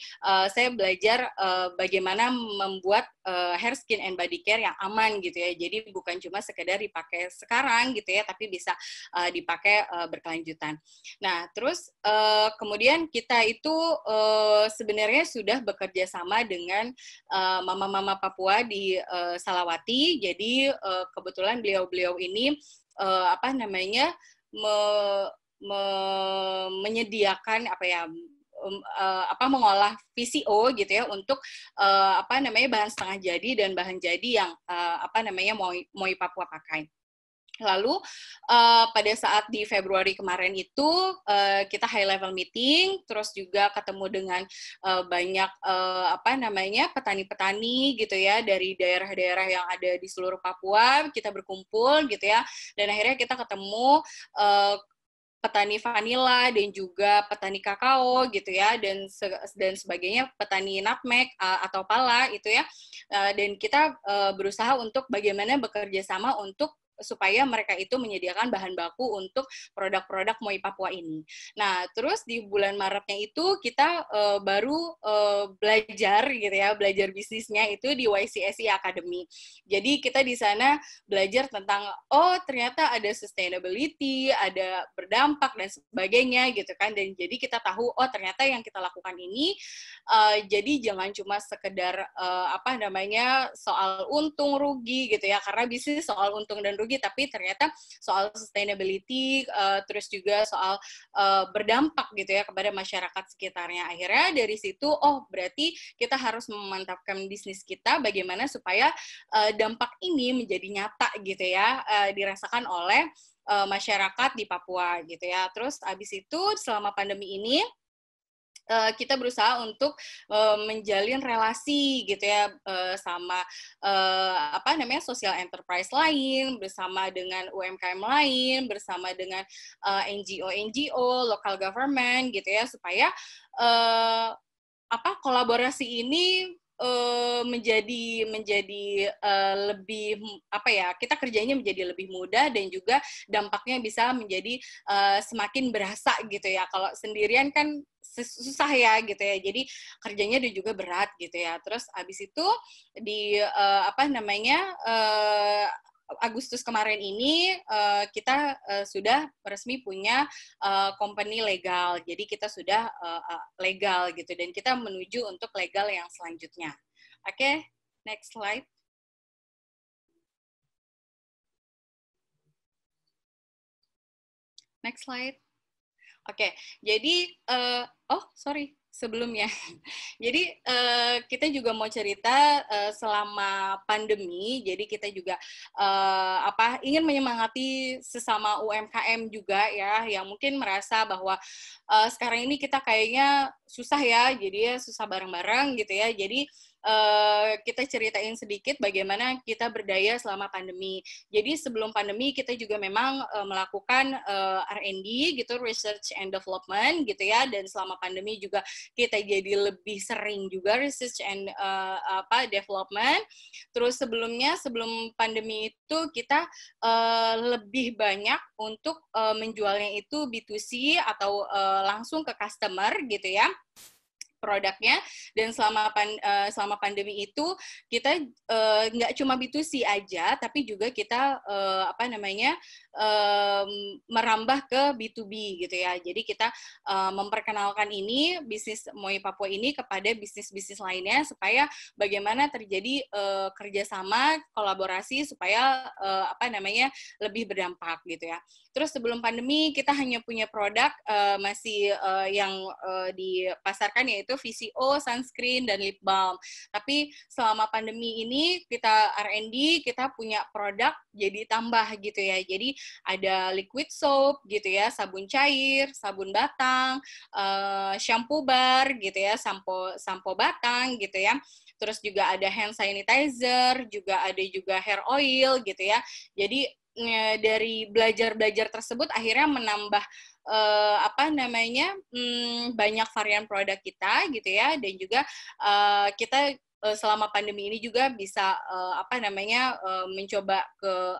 M: saya belajar bagaimana membuat hair, skin, and body care yang aman gitu ya. Jadi bukan cuma sekedar dipakai sekarang gitu ya, tapi bisa dipakai berkelanjutan. Nah, terus kemudian kita itu sebenarnya sudah bekerja sama dengan mama-mama Papua di Salawati. Jadi kebetulan beliau-beliau ini menyediakan mengolah VCO gitu ya untuk bahan setengah jadi dan bahan jadi yang MOI Papua pakai. Lalu pada saat di Februari kemarin itu kita high level meeting, terus juga ketemu dengan banyak petani-petani gitu ya dari daerah-daerah yang ada di seluruh Papua. Kita berkumpul gitu ya, dan akhirnya kita ketemu petani vanila dan juga petani kakao gitu ya, dan sebagainya, petani nutmeg atau pala itu ya, dan kita berusaha untuk bagaimana bekerja sama untuk supaya mereka itu menyediakan bahan baku untuk produk-produk Moi Papua ini. Nah, terus di bulan Maretnya itu kita baru belajar gitu ya, belajar bisnisnya itu di YCSE Academy. Jadi kita di sana belajar tentang ternyata ada sustainability, ada berdampak dan sebagainya gitu kan. Dan jadi kita tahu ternyata yang kita lakukan ini jadi jangan cuma sekedar soal untung rugi gitu ya, karena bisnis soal untung dan rugi, tapi ternyata soal sustainability, terus juga soal berdampak gitu ya kepada masyarakat sekitarnya. Akhirnya dari situ, berarti kita harus memantapkan bisnis kita bagaimana supaya dampak ini menjadi nyata gitu ya, dirasakan oleh masyarakat di Papua gitu ya. Terus abis itu selama pandemi ini kita berusaha untuk menjalin relasi gitu ya sama social enterprise lain, bersama dengan UMKM lain, bersama dengan NGO, local government gitu ya, supaya kolaborasi ini menjadi lebih kita kerjanya menjadi lebih mudah, dan juga dampaknya bisa menjadi semakin berasa gitu ya. Kalau sendirian kan susah ya gitu ya, jadi kerjanya juga berat gitu ya. Terus abis itu di Agustus kemarin ini kita sudah resmi punya company legal. Jadi kita sudah legal gitu, dan kita menuju untuk legal yang selanjutnya. Oke, next slide. Next slide. Oke, jadi sebelumnya. Jadi kita juga mau cerita selama pandemi. Jadi kita juga ingin menyemangati sesama UMKM juga ya, yang mungkin merasa bahwa sekarang ini kita kayaknya susah ya, jadi ya susah bareng-bareng gitu ya. Jadi kita ceritain sedikit bagaimana kita berdaya selama pandemi. Jadi sebelum pandemi kita juga memang melakukan R&D gitu, research and development gitu ya, dan selama pandemi juga kita jadi lebih sering juga research and development. Terus sebelum pandemi itu kita lebih banyak untuk menjualnya itu B2C atau langsung ke customer gitu ya produknya. Dan selama pandemi itu kita nggak cuma B2C aja, tapi juga kita merambah ke B2B gitu ya. Jadi kita memperkenalkan ini bisnis Moi Papua ini kepada bisnis-bisnis lainnya, supaya bagaimana terjadi kerjasama, kolaborasi, supaya lebih berdampak gitu ya. Terus sebelum pandemi kita hanya punya produk yang dipasarkan, yaitu VCO, sunscreen, dan lip balm. Tapi selama pandemi ini kita R&D, kita punya produk jadi tambah gitu ya. Jadi ada liquid soap gitu ya, sabun cair, sabun batang, shampoo bar gitu ya, sampo batang gitu ya. Terus juga ada hand sanitizer, juga ada juga hair oil gitu ya. Jadi dari belajar tersebut akhirnya menambah banyak varian produk kita gitu ya, dan juga kita selama pandemi ini juga bisa mencoba ke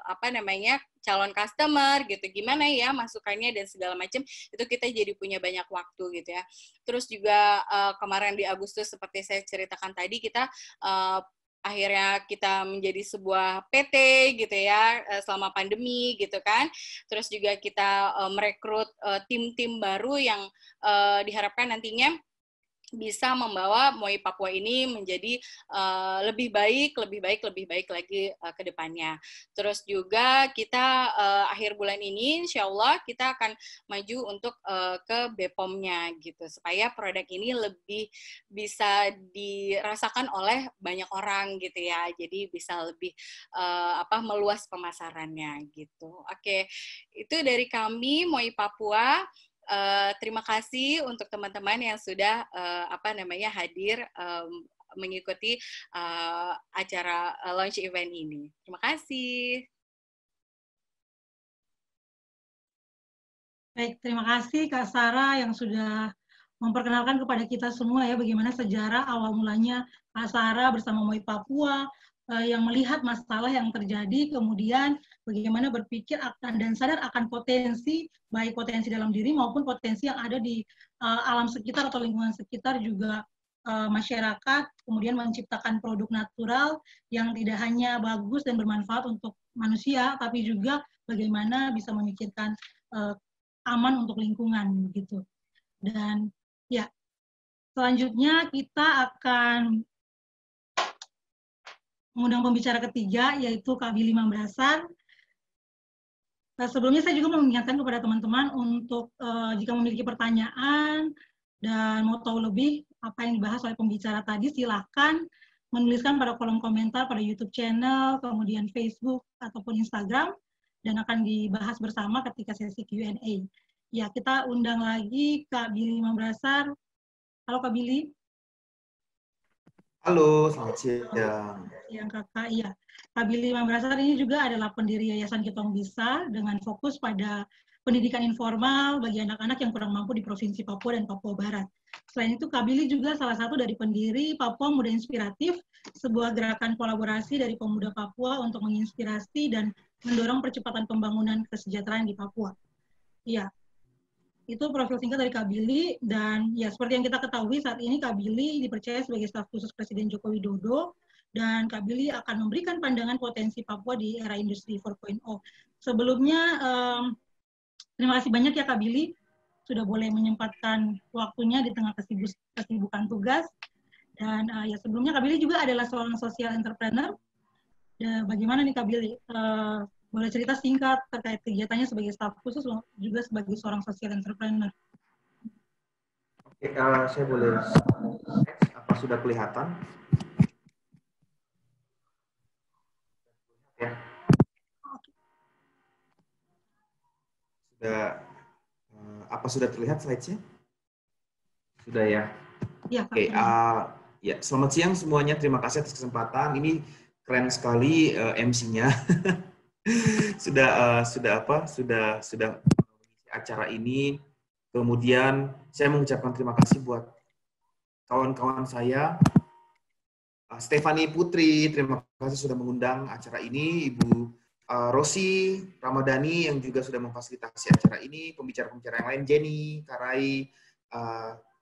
M: calon customer gitu, gimana ya masukannya dan segala macam, itu kita jadi punya banyak waktu gitu ya. Terus juga kemarin di Agustus seperti saya ceritakan tadi, kita akhirnya kita menjadi sebuah PT gitu ya selama pandemi gitu kan. Terus juga kita merekrut tim-tim baru yang diharapkan nantinya bisa membawa MOI Papua ini menjadi lebih baik lagi ke depannya. Terus juga kita akhir bulan ini insya Allah kita akan maju untuk ke BPOM-nya gitu, supaya produk ini lebih bisa dirasakan oleh banyak orang gitu ya. Jadi bisa lebih meluas pemasarannya gitu. Oke, itu dari kami MOI Papua. Terima kasih untuk teman-teman yang sudah hadir mengikuti acara launch event ini. Terima kasih.
K: Baik, terima kasih Kak Sarah yang sudah memperkenalkan kepada kita semua ya bagaimana sejarah awal mulanya Kak Sarah bersama MOI Papua yang melihat masalah yang terjadi, kemudian bagaimana berpikir akan dan sadar akan potensi, baik potensi dalam diri maupun potensi yang ada di alam sekitar atau lingkungan sekitar juga masyarakat, kemudian menciptakan produk natural yang tidak hanya bagus dan bermanfaat untuk manusia, tapi juga bagaimana bisa memikirkan aman untuk lingkungan gitu. Dan ya, selanjutnya kita akan mengundang pembicara ketiga, yaitu Kak Billy Mambrasan. Sebelumnya saya juga mengingatkan kepada teman-teman untuk jika memiliki pertanyaan dan mau tahu lebih apa yang dibahas oleh pembicara tadi, silakan menuliskan pada kolom komentar pada YouTube channel, kemudian Facebook ataupun Instagram, dan akan dibahas bersama ketika sesi Q&A. Ya, kita undang lagi Kak Billy Mambrasan. Halo Kak Billy.
N: Halo, selamat siang.
K: Yang kakak, iya. Kak Billy Mambrasan ini juga adalah pendiri Yayasan Kitong Bisa dengan fokus pada pendidikan informal bagi anak-anak yang kurang mampu di Provinsi Papua dan Papua Barat. Selain itu, Kak Billy juga salah satu dari pendiri Papua Muda Inspiratif, sebuah gerakan kolaborasi dari pemuda Papua untuk menginspirasi dan mendorong percepatan pembangunan kesejahteraan di Papua. Iya. Itu profil singkat dari Kak Billy, dan ya seperti yang kita ketahui saat ini Kak Billy dipercaya sebagai staf khusus Presiden Joko Widodo, dan Kak Billy akan memberikan pandangan potensi Papua di era industri 4.0. Sebelumnya, terima kasih banyak ya Kak Billy, sudah boleh menyempatkan waktunya di tengah kesibukan tugas, dan ya sebelumnya Kak Billy juga adalah seorang social entrepreneur. Dan bagaimana nih Kak Billy? Boleh cerita singkat terkait kegiatannya sebagai staf khusus juga sebagai seorang social entrepreneur.
N: Oke, saya boleh apa sudah kelihatan? Ya. Sudah terlihat slide-nya? Sudah ya.
K: Ya,
N: Oke, ya selamat siang semuanya. Terima kasih atas kesempatan. Ini keren sekali MC-nya. sudah acara ini. Kemudian saya mengucapkan terima kasih buat kawan-kawan saya, Stefani Putri, terima kasih sudah mengundang acara ini, Ibu Rosi Ramadhani yang juga sudah memfasilitasi acara ini, pembicara-pembicara yang lain, Jenny, Karai,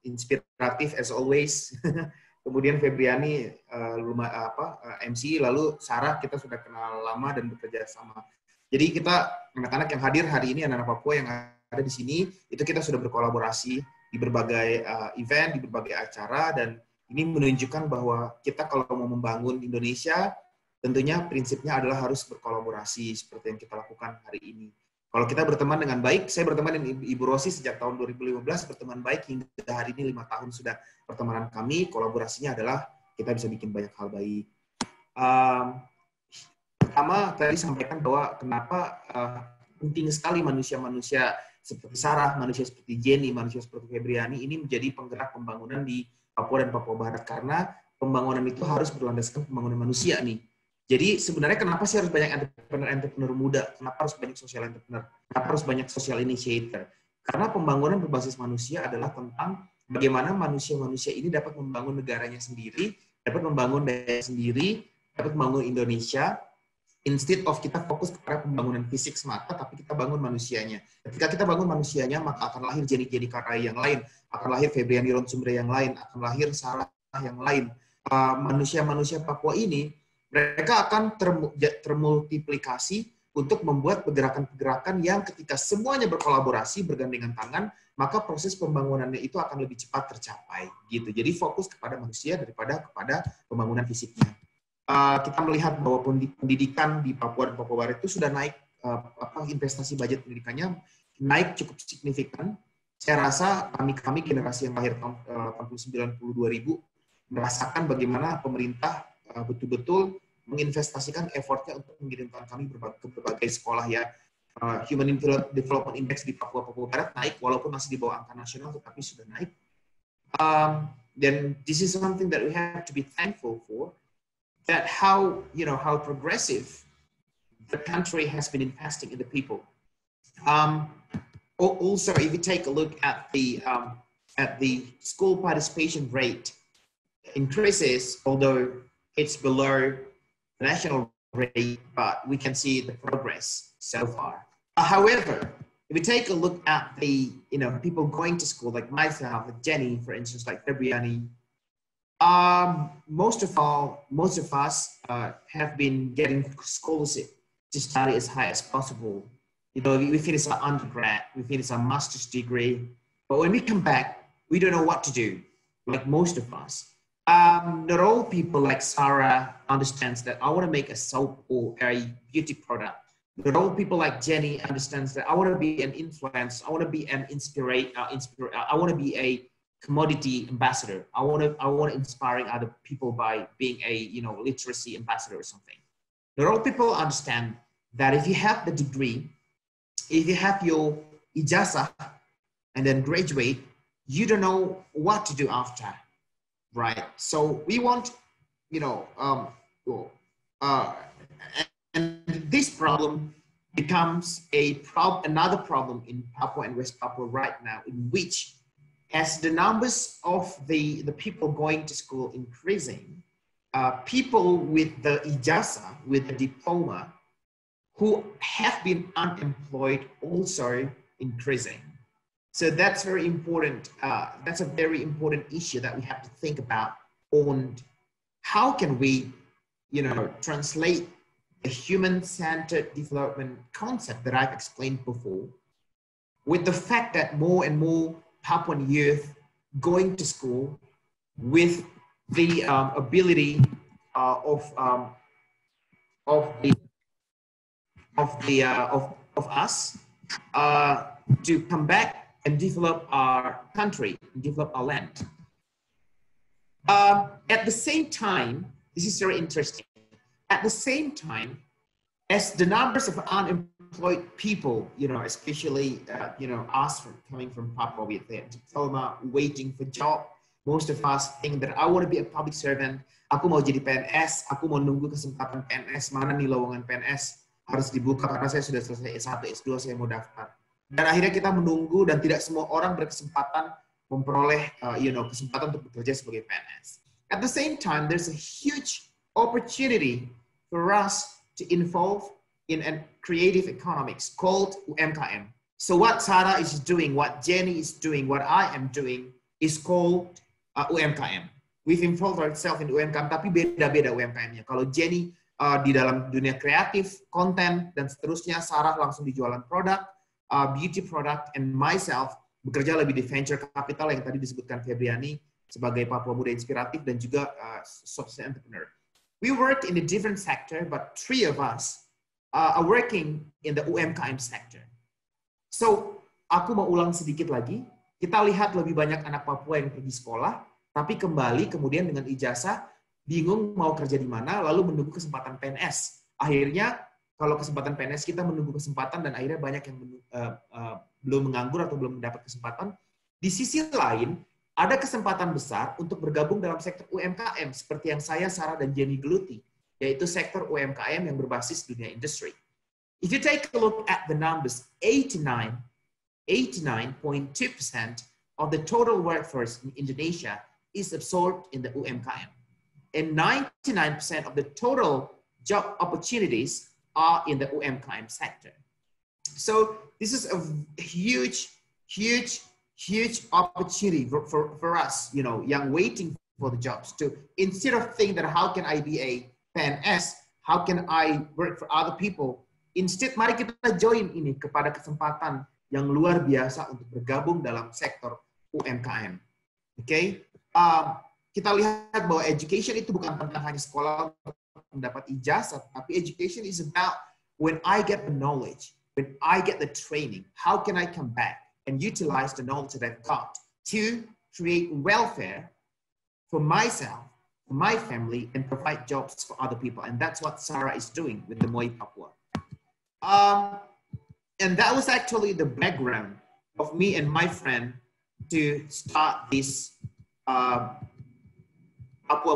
N: inspiratif as always. Kemudian Febriani MC, lalu Sarah kita sudah kenal lama dan bekerja sama. Jadi kita anak-anak yang hadir hari ini, anak-anak Papua yang ada di sini, itu kita sudah berkolaborasi di berbagai event, di berbagai acara, dan ini menunjukkan bahwa kita kalau mau membangun Indonesia, tentunya prinsipnya adalah harus berkolaborasi seperti yang kita lakukan hari ini. Kalau kita berteman dengan baik, saya berteman dengan Ibu Rosi sejak tahun 2015, berteman baik hingga hari ini 5 tahun sudah pertemanan kami, kolaborasinya adalah kita bisa bikin banyak hal baik. Pertama, tadi sampaikan bahwa kenapa penting sekali manusia-manusia seperti Sarah, manusia seperti Jenny, manusia seperti Febriani ini menjadi penggerak pembangunan di Papua dan Papua Barat, karena pembangunan itu harus berlandaskan pembangunan manusia nih. Jadi sebenarnya kenapa sih harus banyak entrepreneur muda? Kenapa harus banyak social entrepreneur? Kenapa harus banyak social initiator? Karena pembangunan berbasis manusia adalah tentang bagaimana manusia-manusia ini dapat membangun negaranya sendiri, dapat membangun daerah sendiri, dapat membangun Indonesia, instead of kita fokus kepada pembangunan fisik semata, tapi kita bangun manusianya. Ketika kita bangun manusianya, maka akan lahir Jenny Karai yang lain, akan lahir Febriani Ronsumbre yang lain, akan lahir Sarah yang lain. Manusia-manusia Papua ini, mereka akan termultiplikasi untuk membuat pergerakan-pergerakan yang ketika semuanya berkolaborasi, bergandengan tangan, maka proses pembangunannya itu akan lebih cepat tercapai. Gitu. Jadi fokus kepada manusia daripada kepada pembangunan fisiknya. Kita melihat bahwa pendidikan di Papua dan Papua Barat itu sudah naik, investasi budget pendidikannya naik cukup signifikan. Saya rasa kami generasi yang lahir tahun 1992 merasakan bagaimana pemerintah betul-betul menginvestasikan effortnya untuk mengirimkan kami ke berbagai sekolah ya. Human Development Index di Papua Barat naik walaupun masih di bawah angka nasional, tetapi sudah naik. Then this is something that we have to be thankful for. That how progressive the country has been investing in the people. Also, if you take a look at the school participation rate increases, although it's below the national rate, but we can see the progress so far. However, if we take a look at the people going to school, like myself, like Jenny, for instance, like Febriani, most of us have been getting scholarship to study as high as possible. We finish our undergrad, we finish our master's degree, but when we come back, we don't know what to do, like most of us. Not all people like Sarah understands that I want to make a soap or a beauty product. Not all people like Jenny understands that I want to be an influencer, I want to be an I want to be a commodity ambassador. I want to inspiring other people by being a literacy ambassador or something. Not all people understand that if you have the degree, if you have your ijazah and then graduate, you don't know what to do after, right? So we want, and this problem becomes another problem in Papua and West Papua right now, in which as the numbers of the people going to school increasing, people with the ijazah, with the diploma, who have been unemployed also increasing. So that's very important. That's a very important issue that we have to think about on how can we, translate the human-centered development concept that I've explained before with the fact that more and more Papuan youth going to school with the ability of us to come back and develop our country, develop our land. At the same time, this is very interesting. At the same time, as the numbers of unemployed people, especially us coming from Papua with their diploma, waiting for job, most of us think that I want to be a public servant. Aku mau jadi PNS, aku mau nunggu kesempatan PNS, mana nih lowongan PNS harus dibuka karena saya sudah selesai S1, S2, saya mau daftar. Dan akhirnya kita menunggu dan tidak semua orang berkesempatan memperoleh kesempatan untuk bekerja sebagai PNS. At the same time, there's a huge opportunity for us to involve in a creative economics called UMKM. So what Sarah is doing, what Jenny is doing, what I am doing is called UMKM. We've involved ourselves in UMKM, tapi beda-beda UMKM-nya. Kalau Jenny di dalam dunia kreatif, konten, dan seterusnya, Sarah langsung di jualan produk, beauty product, and myself bekerja lebih di venture capital yang tadi disebutkan Febriani sebagai Papua Muda Inspiratif dan juga social entrepreneur. We work in a different sector, but three of us are working in the UMKM sector. So, aku mau ulang sedikit lagi. Kita lihat lebih banyak anak Papua yang pergi sekolah, tapi kembali kemudian dengan ijazah, bingung mau kerja di mana, lalu menunggu kesempatan PNS. Akhirnya, kalau kesempatan PNS kita menunggu kesempatan dan akhirnya banyak yang belum menganggur atau belum mendapat kesempatan. Di sisi lain, ada kesempatan besar untuk bergabung dalam sektor UMKM seperti yang saya, Sarah, dan Jenny geluti, yaitu sektor UMKM yang berbasis dunia industri. If you take a look at the numbers, 89.2% of the total workforce in Indonesia is absorbed in the UMKM. And 99% of the total job opportunities are in the UMKM sector. So this is a huge opportunity for us, young waiting for the jobs to, instead of thinking that how can I be a PNS, how can I work for other people, Instead, mari kita join ini kepada kesempatan yang luar biasa untuk bergabung dalam sektor UMKM. Oke, kita lihat bahwa education itu bukan tentang hanya sekolah untuk mendapat ijazah, tapi education is about when I get the knowledge, when I get the training, how can I come back and utilize the knowledge that I've got to create welfare for myself, for my family, and provide jobs for other people. And that's what Sarah is doing with the Moi Papua. And that was actually the background of me and my friend to start this Papua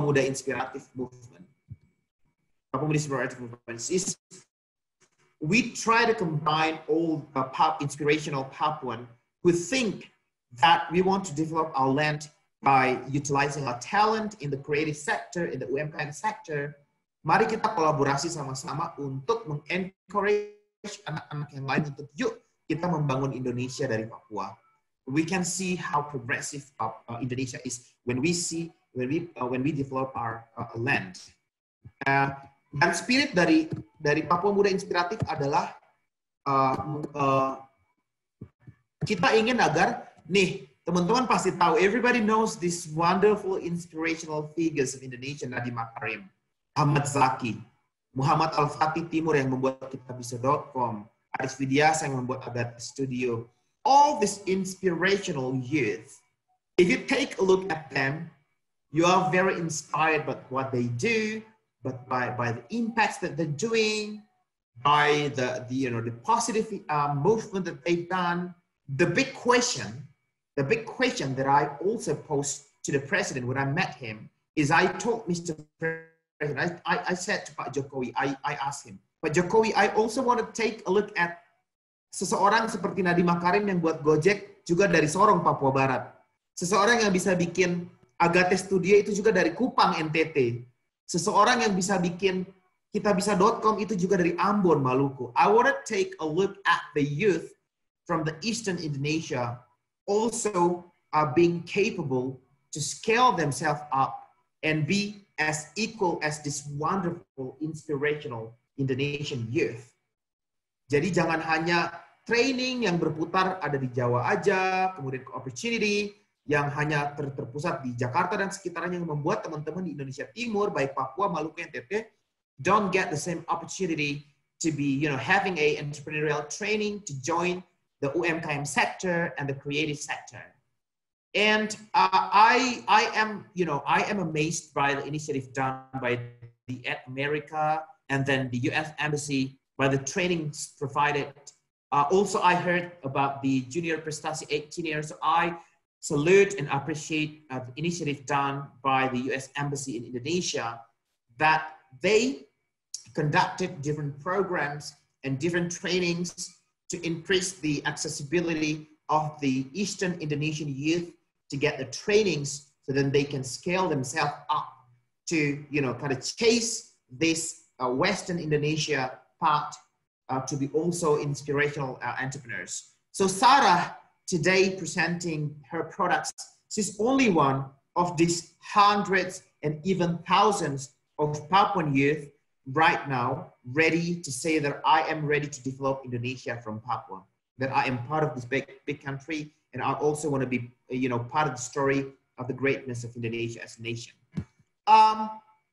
N: Muda Inspiratif movement. Papua Muda Inspiratif movement is we try to combine all inspirational Papuan who think that we want to develop our land by utilizing our talent in the creative sector, in the UMKM sector. Mari kita kolaborasi sama-sama untuk mengencourage anak-anak yang lain untuk yuk kita membangun Indonesia dari Papua. We can see how progressive Indonesia is when we develop our land. Dan spirit dari Papua Muda Inspiratif adalah kita ingin agar nih teman-teman pasti tahu, everybody knows this wonderful inspirational figures of Indonesia, Nadiem Makarim, Ahmad Zaki, Muhammad Al-Fatih Timur yang membuat kitabisa.com, Aris Widyasa yang membuat Agatha Studio. All these inspirational youth, if you take a look at them, you are very inspired by what they do, but by the impacts that they're doing, by the positive movement that they've done. The big question that I also posed to the president when I met him is I told Mr. President, I said to Pak Jokowi, I asked him, Pak Jokowi, I also want to take a look at seseorang seperti Nadiem Makarim yang buat Gojek juga dari Sorong, Papua Barat. Seseorang yang bisa bikin Agatha Studio itu juga dari Kupang, NTT. Seseorang yang bisa bikin kitabisa.com itu juga dari Ambon, Maluku. I want to take a look at the youth from the Eastern Indonesia also are being capable to scale themselves up and be as equal as this wonderful, inspirational Indonesian youth. Jadi jangan hanya training yang berputar ada di Jawa aja, kemudian opportunity yang hanya terpusat di Jakarta dan sekitarnya yang membuat teman-teman di Indonesia Timur, baik Papua, Maluku, NTT, don't get the same opportunity to be, having a entrepreneurial training to join the UMKM sector and the creative sector. And I am amazed by the initiative done by the America and then the US Embassy, by the trainings provided. Also, I heard about the Junior Prestasi 18 years. So I salute and appreciate the initiative done by the US Embassy in Indonesia, that they conducted different programs and different trainings to increase the accessibility of the Eastern Indonesian youth to get the trainings so then they can scale themselves up to, kind of chase this Western Indonesia part to be also inspirational entrepreneurs. So Sarah, today presenting her products, she's only one of these hundreds and even thousands of Papuan youth right now ready to say that I am ready to develop Indonesia from Papua, that I am part of this big country, and I also want to be, part of the story of the greatness of Indonesia as a nation.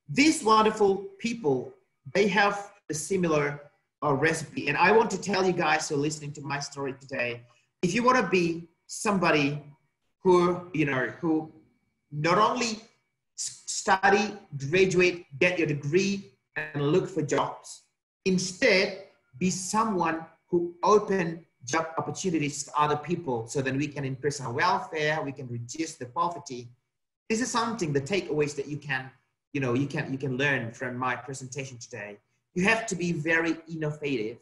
N: These wonderful people, they have a similar recipe, and I want to tell you guys who are listening to my story today, if you want to be somebody who not only study, graduate, get your degree, and look for jobs. Instead, be someone who open job opportunities to other people so that we can increase our welfare, we can reduce the poverty. This is something, the takeaways that you can learn from my presentation today. You have to be very innovative.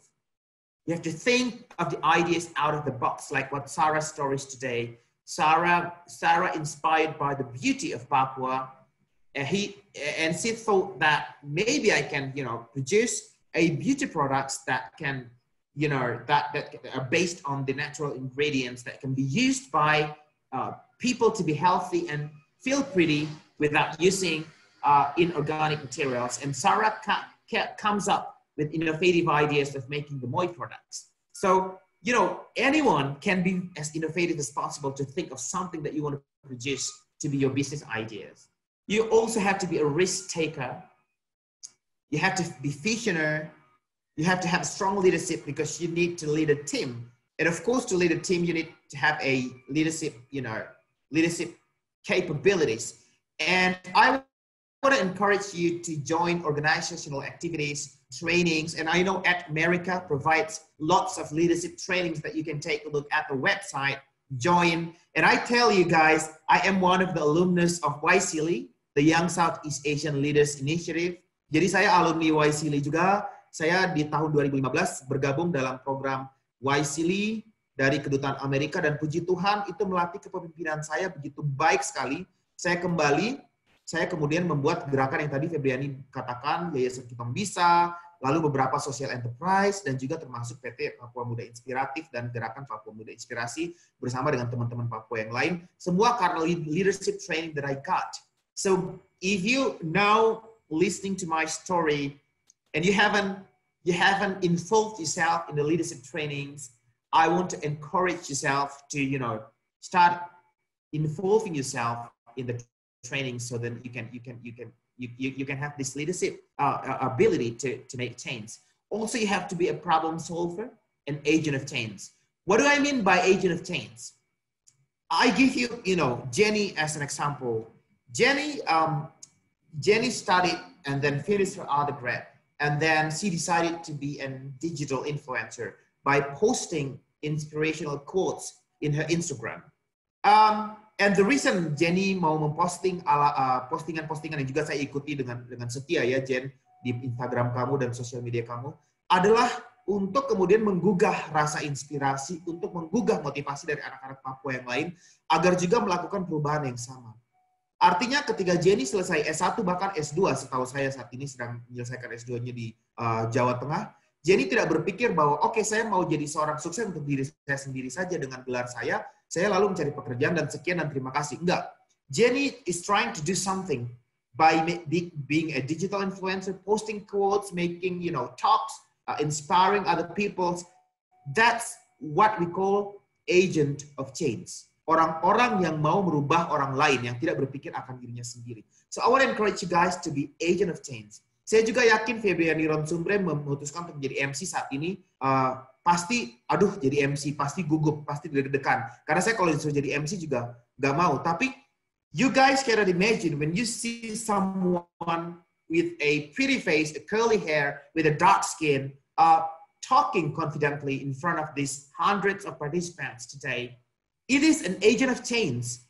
N: You have to think of the ideas out of the box, like what Sarah's stories today. Sarah inspired by the beauty of Papua, and she thought that maybe I can, produce a beauty products that can, that are based on the natural ingredients that can be used by people to be healthy and feel pretty without using inorganic materials. And Sarah comes up with innovative ideas of making the Moi products. So, you know, anyone can be as innovative as possible to think of something that you want to produce to be your business ideas. You also have to be a risk taker. You have to be visionary. You have to have strong leadership because you need to lead a team. And of course, to lead a team, you need to have a leadership, you know, leadership capabilities. And I want to encourage you to join organizational activities, trainings. And I know At America provides lots of leadership trainings that you can take a look at the website, join. And I tell you guys, I am one of the alumnus of YSEALI, the Young Southeast Asian Leaders Initiative. Jadi saya alumni YSEALI juga. Saya di tahun 2015 bergabung dalam program YSEALI dari Kedutaan Amerika, dan puji Tuhan itu melatih kepemimpinan saya begitu baik sekali. Saya kemudian membuat gerakan yang tadi Febriani katakan, Yayasan Kita Bisa, lalu beberapa social enterprise, dan juga termasuk PT Papua Muda Inspiratif dan Gerakan Papua Muda Inspirasi bersama dengan teman-teman Papua yang lain. Semua karena leadership training that I got. So if you now listening to my story and you haven't involved yourself in the leadership trainings, I want to encourage yourself to, you know, start involving yourself in the training so that you can have this leadership ability to make change. Also, you have to be a problem solver, an agent of change. What do I mean by agent of change? I give you, you know, Jenny as an example. Jenny studied and then finished her undergrad, and then she decided to be a digital influencer by posting inspirational quotes in her Instagram. And the reason Jenny mau memposting postingan-postingan yang juga saya ikuti dengan setia ya, Jen, di Instagram kamu dan sosial media kamu, adalah untuk kemudian menggugah rasa inspirasi, untuk menggugah motivasi dari anak-anak Papua yang lain, agar juga melakukan perubahan yang sama. Artinya ketika Jenny selesai S1 bahkan S2, setahu saya saat ini sedang menyelesaikan S2-nya di Jawa Tengah, Jenny tidak berpikir bahwa oke, saya mau jadi seorang sukses untuk diri saya sendiri saja dengan gelar saya lalu mencari pekerjaan dan sekian dan terima kasih. Enggak. Jenny is trying to do something by being a digital influencer, posting quotes, making, you know, talks, inspiring other people. That's what we call agent of change. Orang-orang yang mau merubah orang lain, yang tidak berpikir akan dirinya sendiri. So I want to encourage you guys to be agent of change. Saya juga yakin Febriani Ronsumbre memutuskan untuk menjadi MC saat ini, pasti, aduh jadi MC, pasti gugup, pasti deg-degan. Karena saya kalau disuruh jadi MC juga nggak mau. Tapi you guys cannot imagine when you see someone with a pretty face, a curly hair, with a dark skin, talking confidently in front of these hundreds of participants today. It is an agent of change.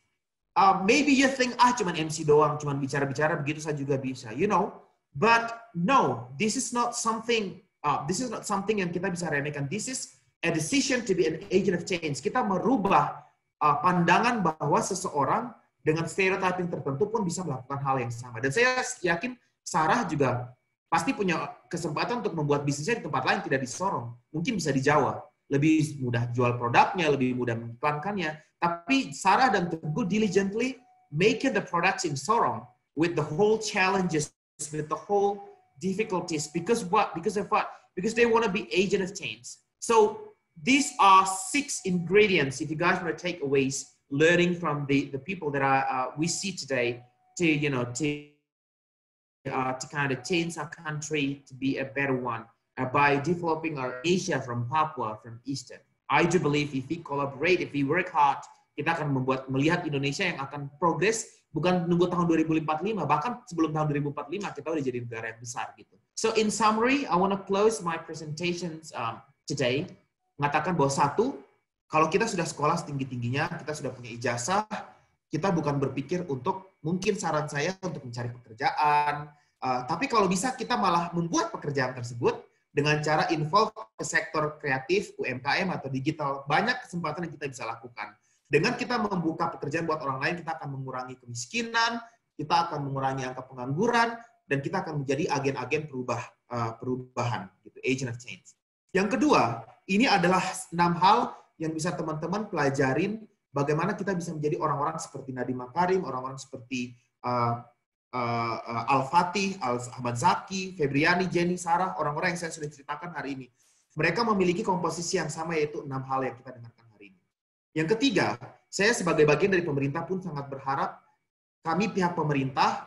N: Maybe you think, cuman MC doang, cuman bicara-bicara, begitu saya juga bisa, you know. But no, this is not something yang kita bisa remehkan. This is a decision to be an agent of change. Kita merubah pandangan bahwa seseorang dengan stereotyping tertentu pun bisa melakukan hal yang sama. Dan saya yakin Sarah juga pasti punya kesempatan untuk membuat bisnisnya di tempat lain, tidak di Sorong. Mungkin bisa di Jawa. Lebih mudah jual produknya, lebih mudah mengiklankannya. Tapi Sarah dan Teguh diligently making the products in Sorong with the whole challenges, with the whole difficulties. Because what? Because of what? Because they want to be agent of change. So these are 6 ingredients, if you guys want to take away, learning from the people that we see today to, you know, to kind of change our country to be a better one. By developing our Asia from Papua, from Eastern. I do believe if we collaborate, if we work hard, kita akan melihat Indonesia yang akan progres, bukan nunggu tahun 2045, bahkan sebelum tahun 2045 kita udah jadi negara yang besar gitu. So in summary, I want to close my presentations today, mengatakan bahwa satu, kalau kita sudah sekolah setinggi-tingginya, kita sudah punya ijazah, kita bukan berpikir untuk, mungkin saran saya untuk mencari pekerjaan, tapi kalau bisa kita malah membuat pekerjaan tersebut dengan cara involve ke sektor kreatif, UMKM atau digital. Banyak kesempatan yang kita bisa lakukan. Dengan kita membuka pekerjaan buat orang lain, kita akan mengurangi kemiskinan, kita akan mengurangi angka pengangguran, dan kita akan menjadi agen-agen perubahan, gitu, agent of change. Yang kedua, ini adalah 6 hal yang bisa teman-teman pelajarin bagaimana kita bisa menjadi orang-orang seperti Nadiem Makarim, orang-orang seperti Al-Fatih, Ahmad Zaki, Febriani, Jenny, Sarah, orang-orang yang saya sudah ceritakan hari ini. Mereka memiliki komposisi yang sama, yaitu 6 hal yang kita dengarkan hari ini. Yang ketiga, saya sebagai bagian dari pemerintah pun sangat berharap kami pihak pemerintah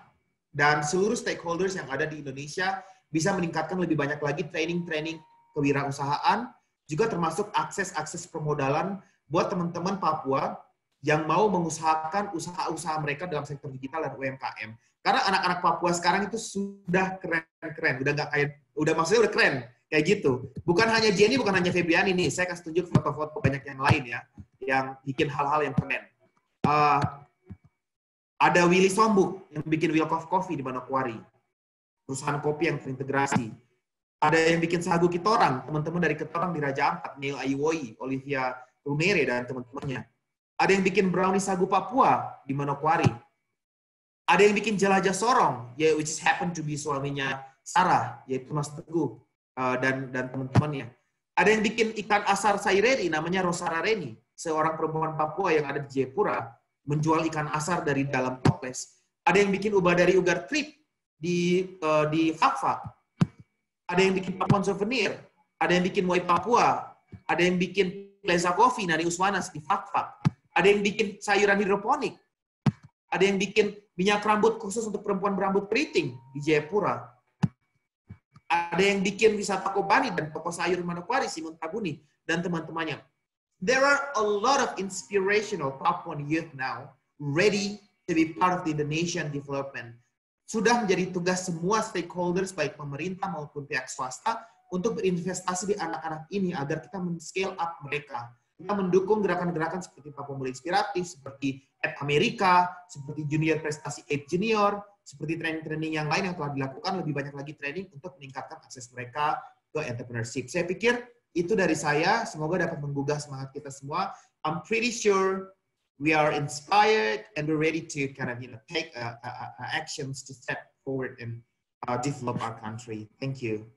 N: dan seluruh stakeholders yang ada di Indonesia bisa meningkatkan lebih banyak lagi training-training kewirausahaan, juga termasuk akses-akses permodalan buat teman-teman Papua yang mau mengusahakan usaha-usaha mereka dalam sektor digital dan UMKM. Karena anak-anak Papua sekarang itu sudah keren-keren, maksudnya udah keren kayak gitu. Bukan hanya Jenny, bukan hanya Febriani nih. Saya kasih tunjuk foto-foto banyak yang lain ya, yang bikin hal-hal yang keren. Ada Willy Sombuk yang bikin Wheel of Coffee di Manokwari, perusahaan kopi yang terintegrasi. Ada yang bikin sagu Kitorang, teman-teman dari Kitorang di Raja Ampat, Neil Ayuwoi, Olivia Rumere dan teman-temannya. Ada yang bikin brownie sagu Papua di Manokwari. Ada yang bikin jelajah sorong, which is happen to be suaminya Sarah, yaitu Mas Teguh dan teman-temannya. Ada yang bikin ikan asar saireri, namanya Rosara Reni, seorang perempuan Papua yang ada di Jayapura, menjual ikan asar dari dalam toples. Ada yang bikin ubah dari ugar trip di Fakfak. Ada yang bikin Papuan souvenir. Ada yang bikin Moi Papua. Ada yang bikin Plaza Coffee Nani Uswanas di Fakfak. Ada yang bikin sayuran hidroponik. Ada yang bikin minyak rambut khusus untuk perempuan berambut keriting di Jayapura. Ada yang bikin wisata Kobani dan toko sayur Manokwari, Simon Tabuni, dan teman-temannya. There are a lot of inspirational Papuan youth now ready to be part of the Indonesian development. Sudah menjadi tugas semua stakeholders, baik pemerintah maupun pihak swasta, untuk berinvestasi di anak-anak ini agar kita men-scale up mereka. Kita mendukung gerakan-gerakan seperti Papua Muda Inspiratif, seperti App Amerika, seperti Junior Prestasi App Junior, seperti training-training yang lain yang telah dilakukan, lebih banyak lagi training untuk meningkatkan akses mereka ke entrepreneurship. Saya pikir itu dari saya, semoga dapat menggugah semangat kita semua. I'm pretty sure we are inspired and we're ready to kind of take actions to step forward and develop our country. Thank you.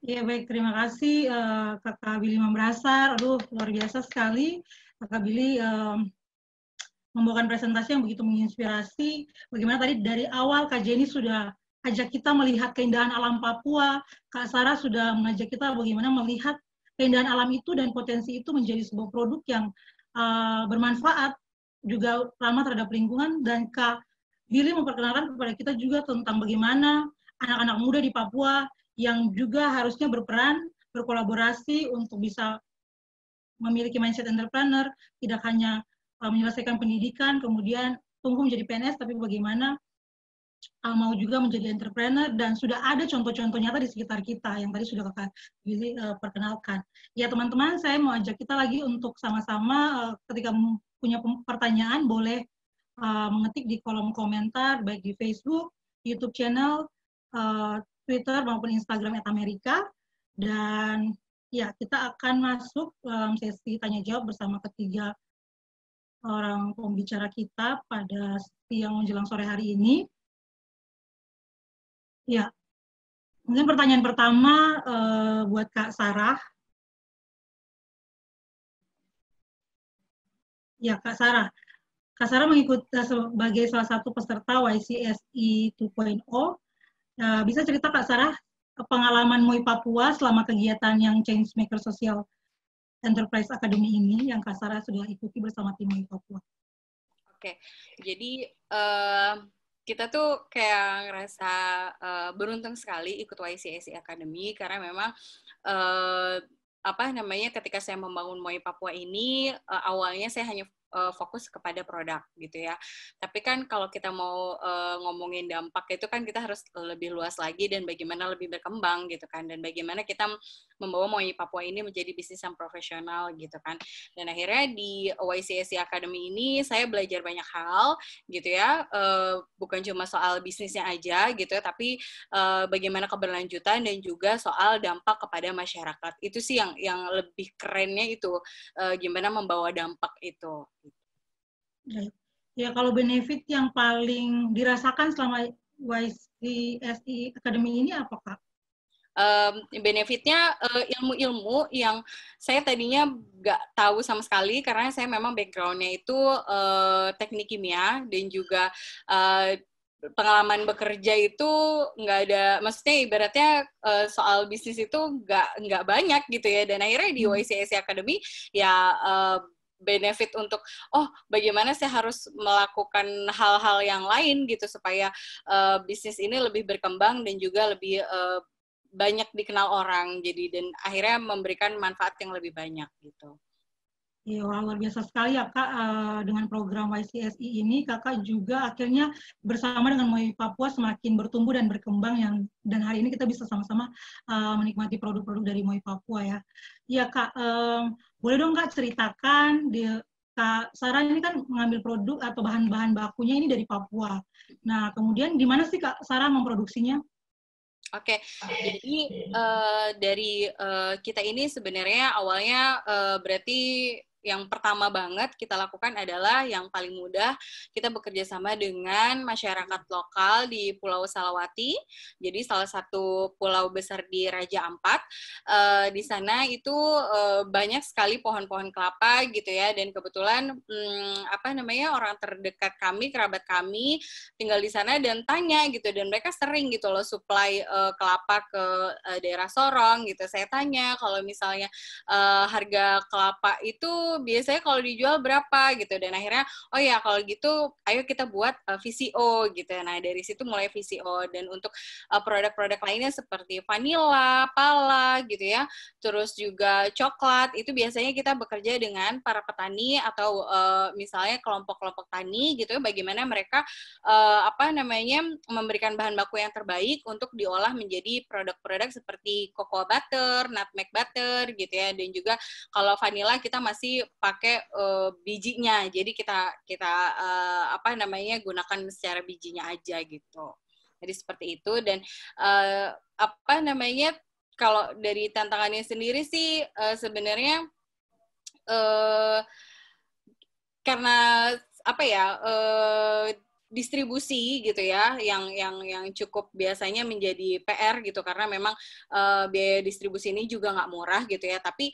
K: Ya baik, terima kasih Kakak Billy Mambrasar. Aduh, luar biasa sekali. Kakak Billy membawakan presentasi yang begitu menginspirasi. Bagaimana tadi dari awal Kak Jenny sudah ajak kita melihat keindahan alam Papua. Kak Sarah sudah mengajak kita bagaimana melihat keindahan alam itu dan potensi itu menjadi sebuah produk yang bermanfaat, juga ramah terhadap lingkungan. Dan Kak Billy memperkenalkan kepada kita juga tentang bagaimana anak-anak muda di Papua yang juga harusnya berperan, berkolaborasi untuk bisa memiliki mindset entrepreneur, tidak hanya menyelesaikan pendidikan, kemudian tunggu menjadi PNS, tapi bagaimana mau juga menjadi entrepreneur, dan sudah ada contoh-contoh nyata di sekitar kita, yang tadi sudah Kakak Billy perkenalkan. Ya teman-teman, saya mau ajak kita lagi untuk sama-sama ketika punya pertanyaan, boleh mengetik di kolom komentar, baik di Facebook, YouTube channel, Twitter maupun Instagram @Amerika, dan ya kita akan masuk dalam sesi tanya jawab bersama ketiga orang pembicara kita pada siang menjelang sore hari ini. Ya, mungkin pertanyaan pertama buat Kak Sarah. Ya, Kak Sarah. Kak Sarah mengikuti sebagai salah satu peserta YCSE 2.0. Bisa cerita Kak Sarah pengalaman Moi Papua selama kegiatan yang Changemaker Social Enterprise Academy ini yang Kak Sarah sudah ikuti bersama tim Moi Papua?
M: Oke, jadi kita tuh kayak ngerasa beruntung sekali ikut YCSE Academy karena memang ketika saya membangun Moi Papua ini awalnya saya hanya fokus kepada produk gitu ya. Tapi kan kalau kita mau ngomongin dampak itu kan kita harus lebih luas lagi dan bagaimana lebih berkembang gitu kan, dan bagaimana kita membawa Moi Papua ini menjadi bisnis yang profesional gitu kan. Dan akhirnya di YCSE Academy ini saya belajar banyak hal gitu ya, bukan cuma soal bisnisnya aja gitu ya, tapi bagaimana keberlanjutan dan juga soal dampak kepada masyarakat. Itu sih yang lebih kerennya itu, gimana membawa dampak itu.
K: Ya, kalau benefit yang paling dirasakan selama YCSE Academy ini apa, Kak?
M: benefitnya ilmu-ilmu yang saya tadinya nggak tahu sama sekali karena saya memang background-nya itu teknik kimia dan juga pengalaman bekerja itu nggak ada, maksudnya ibaratnya soal bisnis itu nggak banyak gitu ya, dan akhirnya di YCSC Academy ya benefit untuk bagaimana saya harus melakukan hal-hal yang lain gitu supaya bisnis ini lebih berkembang dan juga lebih banyak dikenal orang, jadi dan akhirnya memberikan manfaat yang lebih banyak gitu.
K: Ya, luar biasa sekali ya Kak, dengan program YCSI ini Kakak juga akhirnya bersama dengan MOI Papua semakin bertumbuh dan berkembang dan hari ini kita bisa sama-sama menikmati produk-produk dari MOI Papua ya. Ya Kak, boleh dong Kak ceritakan, Kak Sarah ini kan mengambil produk atau bahan-bahan bakunya ini dari Papua. Nah kemudian di mana sih Kak Sarah memproduksinya?
M: Oke, jadi dari kita ini sebenarnya awalnya berarti yang pertama banget kita lakukan adalah yang paling mudah, kita bekerja sama dengan masyarakat lokal di Pulau Salawati. Jadi salah satu pulau besar di Raja Ampat. Di sana itu banyak sekali pohon-pohon kelapa gitu ya, dan kebetulan orang terdekat kami, kerabat kami tinggal di sana dan tanya gitu, dan mereka sering gitu loh supply kelapa ke daerah Sorong gitu. Saya tanya kalau misalnya harga kelapa itu biasanya kalau dijual berapa gitu, dan akhirnya oh ya kalau gitu ayo kita buat VCO gitu. Nah dari situ mulai VCO, dan untuk produk-produk lainnya seperti vanilla, pala gitu ya, terus juga coklat, itu biasanya kita bekerja dengan para petani atau misalnya kelompok-kelompok tani gitu, bagaimana mereka memberikan bahan baku yang terbaik untuk diolah menjadi produk-produk seperti cocoa butter, nutmeg butter gitu ya, dan juga kalau vanilla kita masih pakai bijinya, jadi kita gunakan secara bijinya aja gitu. Jadi seperti itu, dan kalau dari tantangannya sendiri sih sebenarnya karena distribusi gitu ya yang cukup biasanya menjadi PR gitu, karena memang biaya distribusi ini juga nggak murah gitu ya, tapi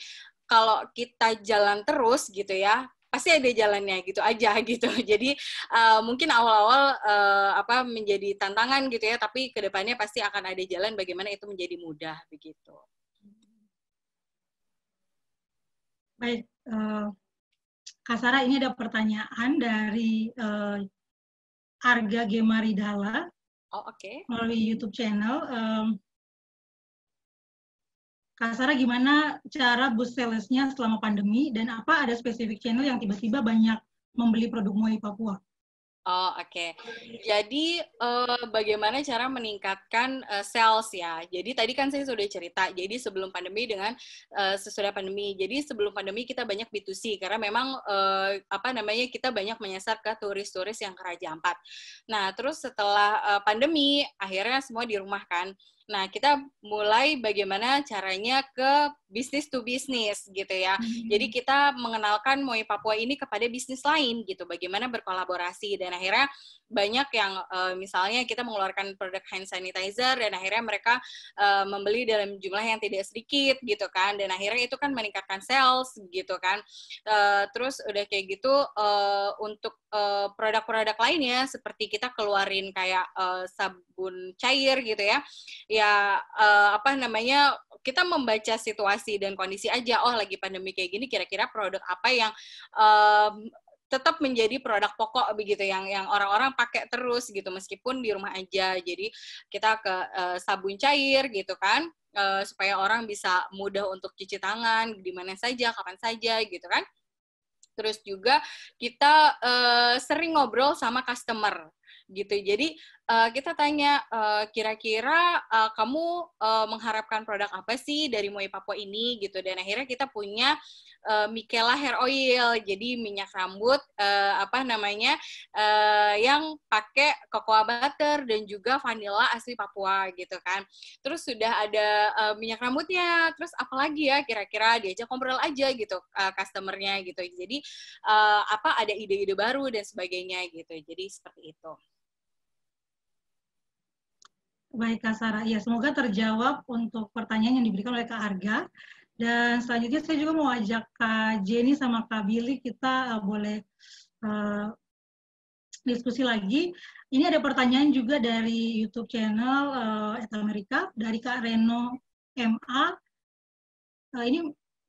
M: kalau kita jalan terus gitu ya pasti ada jalannya gitu aja gitu. Jadi mungkin awal-awal menjadi tantangan gitu ya, tapi kedepannya pasti akan ada jalan bagaimana itu menjadi mudah begitu.
K: Baik, Kak Sarah, ini ada pertanyaan dari Arga Gemaridala melalui YouTube channel. Kak Sarah, gimana cara boost sales-nya selama pandemi, dan apa ada spesifik channel yang tiba-tiba banyak membeli produk MOI Papua?
M: Oke. Jadi bagaimana cara meningkatkan sales ya? Jadi tadi kan saya sudah cerita. Jadi sebelum pandemi dengan sesudah pandemi. Jadi sebelum pandemi kita banyak B2C karena memang kita banyak menyasar ke turis-turis yang ke Raja Ampat. Nah, terus setelah pandemi akhirnya semua dirumahkan. Nah, kita mulai bagaimana caranya ke business to business gitu ya. Jadi kita mengenalkan MOI Papua ini kepada bisnis lain gitu, bagaimana berkolaborasi, dan akhirnya banyak yang misalnya kita mengeluarkan produk hand sanitizer dan akhirnya mereka membeli dalam jumlah yang tidak sedikit gitu kan, dan akhirnya itu kan meningkatkan sales gitu kan. Terus udah kayak gitu untuk produk-produk lainnya seperti kita keluarin kayak sabun cair gitu ya. Kita membaca situasi dan kondisi aja, lagi pandemi kayak gini kira-kira produk apa yang tetap menjadi produk pokok begitu yang orang-orang pakai terus gitu meskipun di rumah aja. Jadi kita ke sabun cair gitu kan, supaya orang bisa mudah untuk cuci tangan di mana saja, kapan saja gitu kan. Terus juga kita sering ngobrol sama customer gitu. Jadi kita tanya kira-kira kamu mengharapkan produk apa sih dari MOI Papua ini gitu, dan akhirnya kita punya Michaela Hair Oil, jadi minyak rambut yang pakai cocoa butter dan juga vanilla asli Papua gitu kan. Terus sudah ada minyak rambutnya, terus apalagi ya kira-kira, diajak ngobrol aja gitu customernya gitu. Jadi ada ide-ide baru dan sebagainya gitu. Jadi seperti itu.
K: Baik Kak Sarah, ya semoga terjawab untuk pertanyaan yang diberikan oleh Kak Arga. Dan selanjutnya saya juga mau ajak Kak Jenny sama Kak Billy, kita boleh diskusi lagi. Ini ada pertanyaan juga dari YouTube channel At America, dari Kak Reno MA. Ini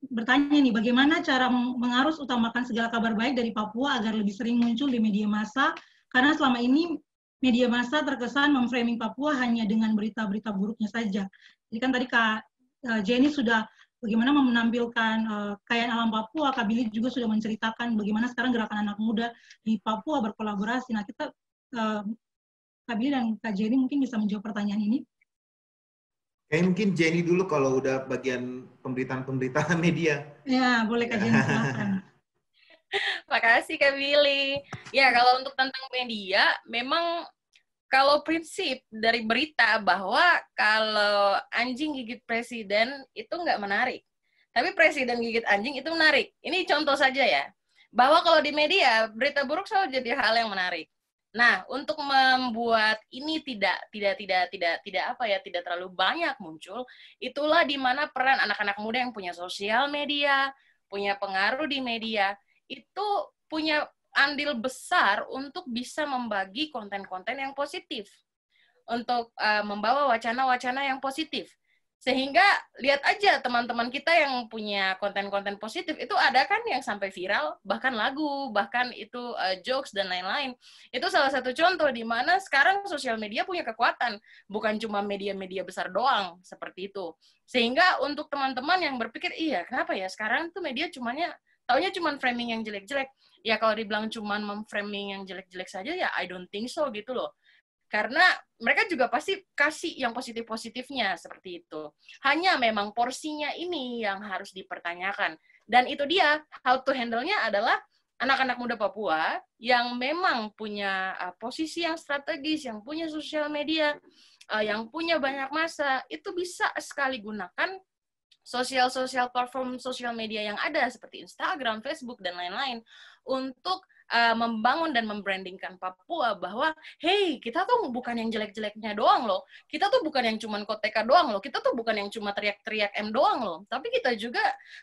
K: bertanya nih, bagaimana cara mengarus utamakan segala kabar baik dari Papua agar lebih sering muncul di media massa? Karena selama ini media massa terkesan memframing Papua hanya dengan berita-berita buruknya saja. Jadi kan tadi Kak Jenny sudah bagaimana menampilkan kekayaan alam Papua, Kak Billy juga sudah menceritakan bagaimana sekarang gerakan anak muda di Papua berkolaborasi. Nah, kita Kak Billy dan Kak Jenny mungkin bisa menjawab pertanyaan ini.
N: Kayak mungkin Jenny dulu kalau udah bagian pemberitaan media.
K: Ya, boleh Kak Jenny, silakan.
O: Makasih Kak Billy. Ya, kalau untuk tentang media, memang kalau prinsip dari berita bahwa kalau anjing gigit presiden itu nggak menarik. Tapi presiden gigit anjing itu menarik. Ini contoh saja ya. Bahwa kalau di media, berita buruk selalu jadi hal yang menarik. Nah, untuk membuat ini tidak terlalu banyak muncul, itulah di mana peran anak-anak muda yang punya sosial media, punya pengaruh di media, itu punya andil besar untuk bisa membagi konten-konten yang positif, untuk membawa wacana-wacana yang positif. Sehingga lihat aja teman-teman kita yang punya konten-konten positif, itu ada kan yang sampai viral, bahkan lagu, bahkan itu jokes dan lain-lain. Itu salah satu contoh di mana sekarang sosial media punya kekuatan, bukan cuma media-media besar doang, seperti itu. Sehingga untuk teman-teman yang berpikir, iya kenapa ya sekarang tuh media taunya cuma framing yang jelek-jelek. Ya kalau dibilang cuma memframing yang jelek-jelek saja, ya I don't think so gitu loh. Karena mereka juga pasti kasih yang positif-positifnya seperti itu. Hanya memang porsinya ini yang harus dipertanyakan. Dan itu dia, how to handle-nya adalah anak-anak muda Papua yang memang punya posisi yang strategis, yang punya sosial media, yang punya banyak massa, itu bisa sekali gunakan sosial platform sosial media yang ada seperti Instagram, Facebook, dan lain-lain untuk membangun dan membrandingkan Papua bahwa, hey, kita tuh bukan yang jelek-jeleknya doang loh, kita tuh bukan yang cuma koteka doang loh, kita tuh bukan yang cuma teriak-teriak M doang loh, tapi kita juga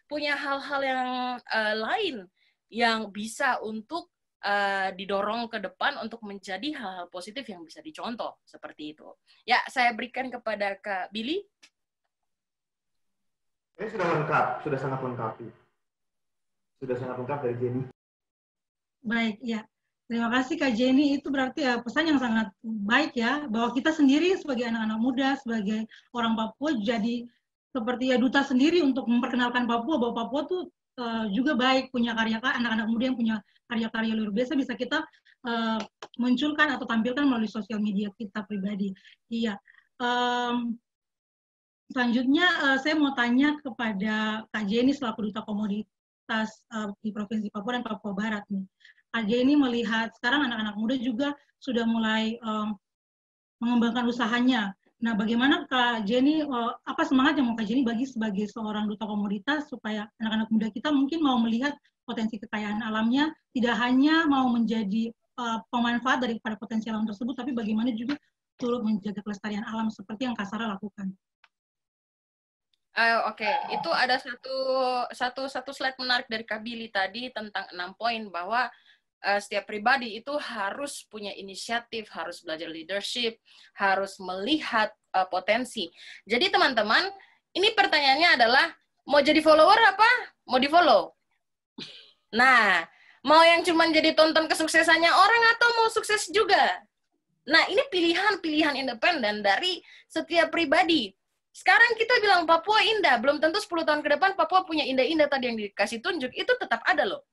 O: punya hal-hal yang lain yang bisa untuk didorong ke depan untuk menjadi hal-hal positif yang bisa dicontoh, seperti itu. Ya, saya berikan kepada Kak Billy.
N: Ini sudah lengkap, sudah sangat lengkap. Sudah sangat lengkap dari Jenny.
K: Baik, ya. Terima kasih Kak Jenny. Itu berarti pesan yang sangat baik ya, bahwa kita sendiri sebagai anak-anak muda, sebagai orang Papua jadi seperti ya duta sendiri untuk memperkenalkan Papua, bahwa Papua tuh juga baik, punya karya, anak-anak muda yang punya karya-karya luar biasa bisa kita munculkan atau tampilkan melalui sosial media kita pribadi. Iya. Selanjutnya saya mau tanya kepada Kak Jenny selaku Duta Komoditas di Provinsi Papua dan Papua Barat nih. Kak Jenny melihat sekarang anak-anak muda juga sudah mulai mengembangkan usahanya. Nah, bagaimana Kak Jenny, apa semangat yang mau Kak Jenny bagi sebagai seorang Duta Komoditas supaya anak-anak muda kita mungkin mau melihat potensi kekayaan alamnya, tidak hanya mau menjadi pemanfaat daripada potensi alam tersebut, tapi bagaimana juga turut menjaga kelestarian alam seperti yang Kak Sarah lakukan.
O: Oke, itu ada satu slide menarik dari Kak Billy tadi tentang 6 poin bahwa setiap pribadi itu harus punya inisiatif, harus belajar leadership, harus melihat potensi. Jadi teman-teman, ini pertanyaannya adalah mau jadi follower apa mau di-follow? Nah, mau yang cuma jadi tonton kesuksesannya orang atau mau sukses juga? Nah, ini pilihan-pilihan independen dari setiap pribadi. Sekarang kita bilang Papua indah, belum tentu 10 tahun ke depan Papua punya indah-indah tadi yang dikasih tunjuk, itu tetap ada loh.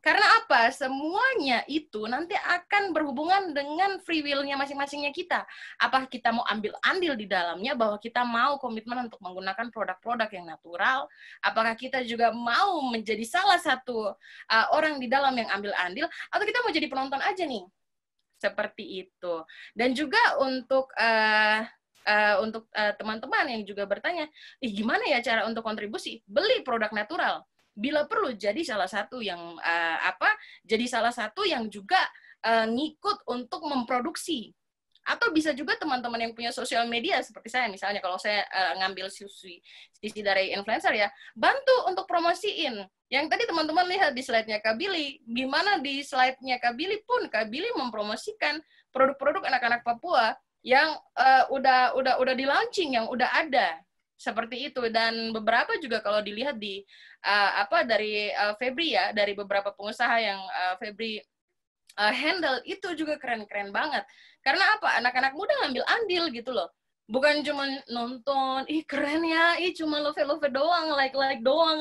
O: Karena apa? Semuanya itu nanti akan berhubungan dengan free will-nya masing-masingnya kita. Apakah kita mau ambil andil di dalamnya, bahwa kita mau komitmen untuk menggunakan produk-produk yang natural, apakah kita juga mau menjadi salah satu orang di dalam yang ambil andil, atau kita mau jadi penonton aja nih. Seperti itu. Dan juga untuk teman-teman yang juga bertanya, gimana ya cara untuk kontribusi? Beli produk natural. Bila perlu jadi salah satu yang jadi salah satu yang juga ngikut untuk memproduksi Atau bisa juga teman-teman yang punya sosial media seperti saya, misalnya kalau saya ngambil sisi dari influencer ya, bantu untuk promosiin. Yang tadi teman-teman lihat di slide-nya Kak Billy, gimana di slide-nya Kak Billy pun Kak Billy mempromosikan produk-produk anak-anak Papua yang udah di launching, yang udah ada seperti itu. Dan beberapa juga kalau dilihat di dari Febri ya, dari beberapa pengusaha yang Febri handle itu juga keren-keren banget. Karena apa? Anak-anak muda ngambil andil gitu loh. Bukan cuma nonton, ih keren ya, ih cuma love doang, like doang,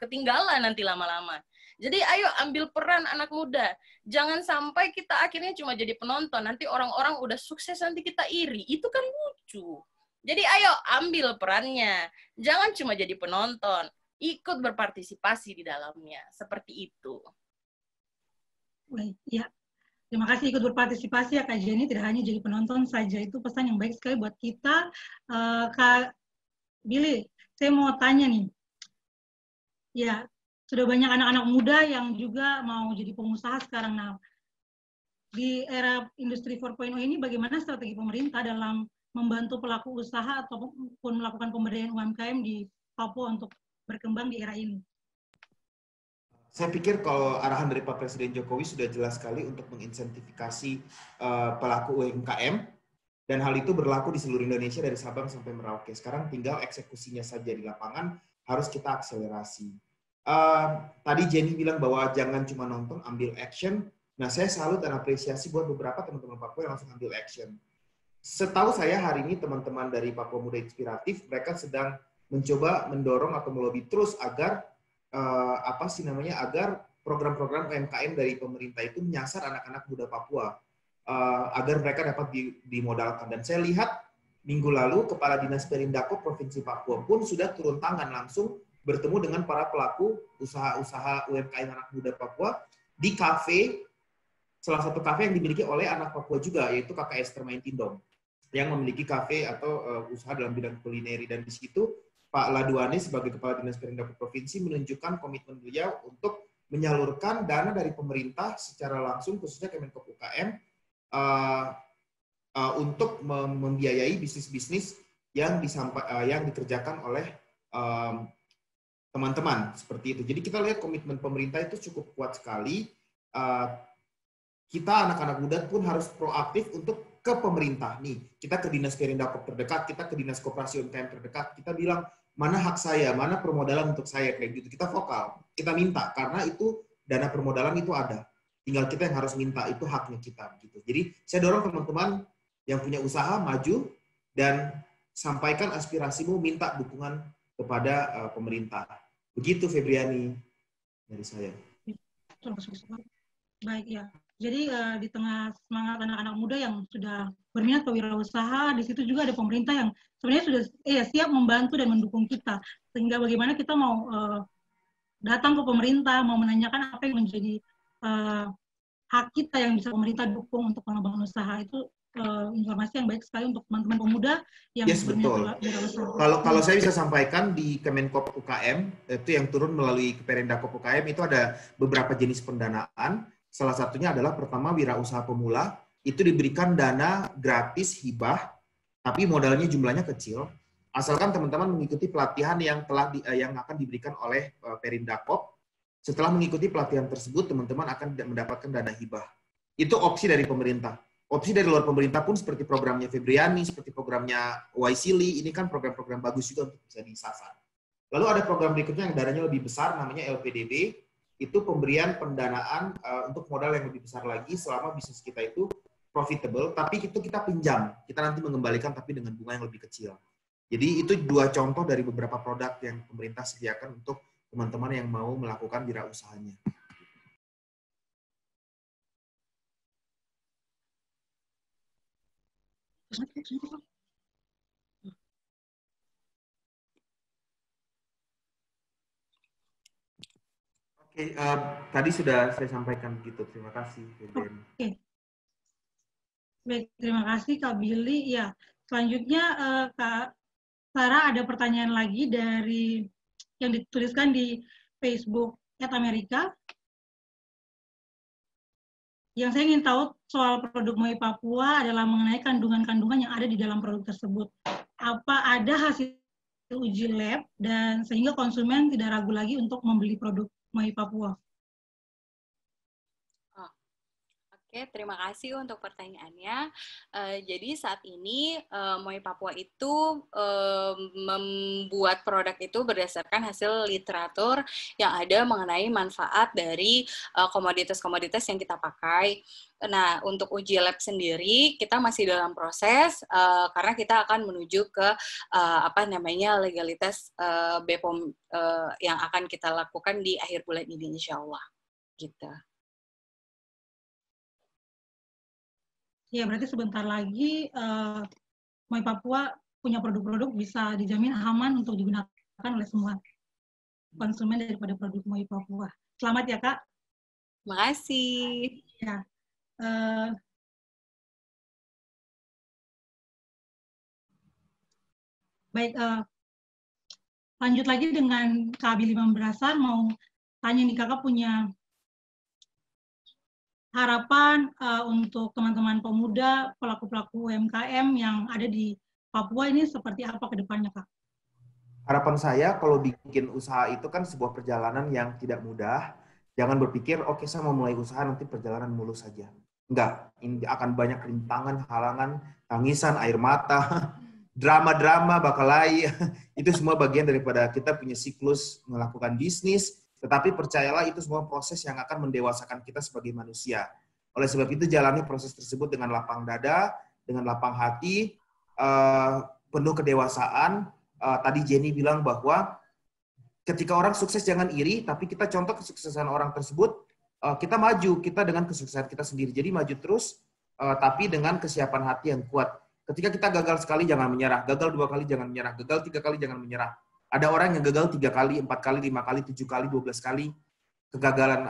O: ketinggalan nanti lama-lama. Jadi ayo ambil peran anak muda. Jangan sampai kita akhirnya cuma jadi penonton, nanti orang-orang udah sukses nanti kita iri. Itu kan lucu. Jadi ayo ambil perannya. Jangan cuma jadi penonton, ikut berpartisipasi di dalamnya. Seperti itu.
K: Baik, ya. Terima kasih ikut berpartisipasi ya Kak Jenny, tidak hanya jadi penonton saja, itu pesan yang baik sekali buat kita. Kak Billy, saya mau tanya nih, ya sudah banyak anak-anak muda yang juga mau jadi pengusaha sekarang. Nah, di era industri 4.0 ini bagaimana strategi pemerintah dalam membantu pelaku usaha ataupun melakukan pemberdayaan UMKM di Papua untuk berkembang di era ini?
N: Saya pikir kalau arahan dari Pak Presiden Jokowi sudah jelas sekali untuk menginsentifikasi pelaku UMKM, dan hal itu berlaku di seluruh Indonesia dari Sabang sampai Merauke. Sekarang tinggal eksekusinya saja di lapangan, harus kita akselerasi. Tadi Jenny bilang bahwa jangan cuma nonton, ambil action. Nah, saya salut dan apresiasi buat beberapa teman-teman Papua yang langsung ambil action. Setahu saya hari ini teman-teman dari Papua Muda Inspiratif, mereka sedang mencoba mendorong atau melobi terus agar agar program-program UMKM dari pemerintah itu menyasar anak-anak muda Papua agar mereka dapat dimodalkan. Dan saya lihat minggu lalu Kepala Dinas Perindako Provinsi Papua pun sudah turun tangan langsung bertemu dengan para pelaku usaha-usaha UMKM anak muda Papua di kafe, salah satu kafe yang dimiliki oleh anak Papua juga, yaitu KKS Termain Tindong, yang memiliki kafe atau usaha dalam bidang kulineri. Dan di situ Pak Laduani sebagai Kepala Dinas Perindako Provinsi menunjukkan komitmen beliau untuk menyalurkan dana dari pemerintah secara langsung, khususnya Kemenkop UKM, untuk membiayai bisnis-bisnis yang dikerjakan oleh teman-teman seperti itu. Jadi kita lihat komitmen pemerintah itu cukup kuat sekali. Kita anak-anak muda pun harus proaktif untuk ke pemerintah. Nih, kita ke Dinas Perindako terdekat, kita ke Dinas Koperasi UMKM terdekat, kita bilang, mana hak saya, mana permodalan untuk saya, kayak gitu. Kita vokal, kita minta, karena itu dana permodalan itu ada. Tinggal kita yang harus minta, itu haknya kita. Gitu. Jadi saya dorong teman-teman yang punya usaha maju dan sampaikan aspirasimu, minta dukungan kepada pemerintah. Begitu Febriani dari saya.
K: Baik ya. Jadi di tengah semangat anak-anak muda yang sudah berminat kewirausaha, di situ juga ada pemerintah yang sebenarnya sudah siap membantu dan mendukung kita. Sehingga bagaimana kita mau datang ke pemerintah, mau menanyakan apa yang menjadi hak kita yang bisa pemerintah dukung untuk pengembangan usaha. Itu informasi yang baik sekali untuk teman-teman pemuda yang berminat kewirausaha.
N: Kalau saya bisa sampaikan di Kemenkop UKM, itu yang turun melalui Perindakop UKM, itu ada beberapa jenis pendanaan. Salah satunya adalah pertama wirausaha pemula, itu diberikan dana gratis hibah, tapi modalnya jumlahnya kecil. Asalkan teman-teman mengikuti pelatihan yang akan diberikan oleh Perindakop. Setelah mengikuti pelatihan tersebut, teman-teman akan mendapatkan dana hibah. Itu opsi dari pemerintah. Opsi dari luar pemerintah pun seperti programnya Febriani, seperti programnya Waisili, ini kan program-program bagus juga untuk bisa disasar. Lalu ada program berikutnya yang dananya lebih besar, namanya LPDB. Itu pemberian pendanaan untuk modal yang lebih besar lagi selama bisnis kita itu profitable, tapi itu kita pinjam, kita nanti mengembalikan tapi dengan bunga yang lebih kecil. Jadi itu dua contoh dari beberapa produk yang pemerintah sediakan untuk teman-teman yang mau melakukan wirausahanya. Oke, tadi sudah saya sampaikan begitu. Terima kasih.
K: Oke. Baik, terima kasih Kak Billy. Ya, selanjutnya Kak Sarah ada pertanyaan lagi dari yang dituliskan di Facebook @Amerika. Yang saya ingin tahu soal produk MOI Papua adalah mengenai kandungan-kandungan yang ada di dalam produk tersebut. Apa ada hasil uji lab dan sehingga konsumen tidak ragu lagi untuk membeli produk MOI Papua?
M: Oke, terima kasih untuk pertanyaannya. Jadi saat ini MOI Papua itu membuat produk itu berdasarkan hasil literatur yang ada mengenai manfaat dari komoditas-komoditas yang kita pakai. Nah, untuk uji lab sendiri kita masih dalam proses karena kita akan menuju ke legalitas BPOM yang akan kita lakukan di akhir bulan ini, insya Allah. Gitu.
K: Ya, berarti sebentar lagi MOI Papua punya produk-produk bisa dijamin aman untuk digunakan oleh semua konsumen daripada produk MOI Papua. Selamat ya, Kak.
M: Makasih.
K: Ya. Baik, lanjut lagi dengan Kak Billy Mambrasan, mau tanya nih, Kakak punya harapan untuk teman-teman pemuda, pelaku-pelaku UMKM yang ada di Papua ini seperti apa ke depannya, Kak?
N: Harapan saya kalau bikin usaha itu kan sebuah perjalanan yang tidak mudah. Jangan berpikir, oke, saya mau mulai usaha nanti perjalanan mulus saja. Enggak, ini akan banyak rintangan, halangan, tangisan, air mata, drama-drama, bakalai. Itu semua bagian daripada kita punya siklus melakukan bisnis. Tetapi percayalah itu semua proses yang akan mendewasakan kita sebagai manusia. Oleh sebab itu jalani proses tersebut dengan lapang dada, dengan lapang hati, penuh kedewasaan. Tadi Jenny bilang bahwa ketika orang sukses jangan iri, tapi kita contoh kesuksesan orang tersebut, kita maju, kita dengan kesuksesan kita sendiri. Jadi maju terus, tapi dengan kesiapan hati yang kuat. Ketika kita gagal sekali jangan menyerah, gagal 2 kali jangan menyerah, gagal 3 kali jangan menyerah. Ada orang yang gagal 3 kali, 4 kali, 5 kali, 7 kali, 12 kali. Kegagalan,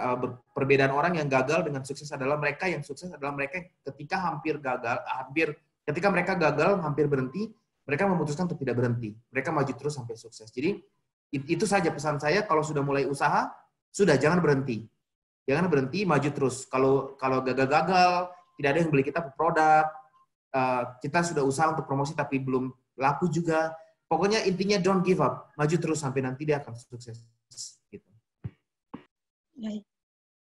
N: perbedaan orang yang gagal dengan sukses adalah mereka yang sukses adalah mereka ketika ketika mereka gagal, hampir berhenti, mereka memutuskan untuk tidak berhenti. Mereka maju terus sampai sukses. Jadi itu saja pesan saya, kalau sudah mulai usaha, sudah jangan berhenti. Jangan berhenti, maju terus. Kalau gagal-gagal, tidak ada yang beli kita produk, kita sudah usaha untuk promosi tapi belum laku juga. Pokoknya intinya don't give up, maju terus sampai nanti dia akan sukses. Gitu.
K: Baik.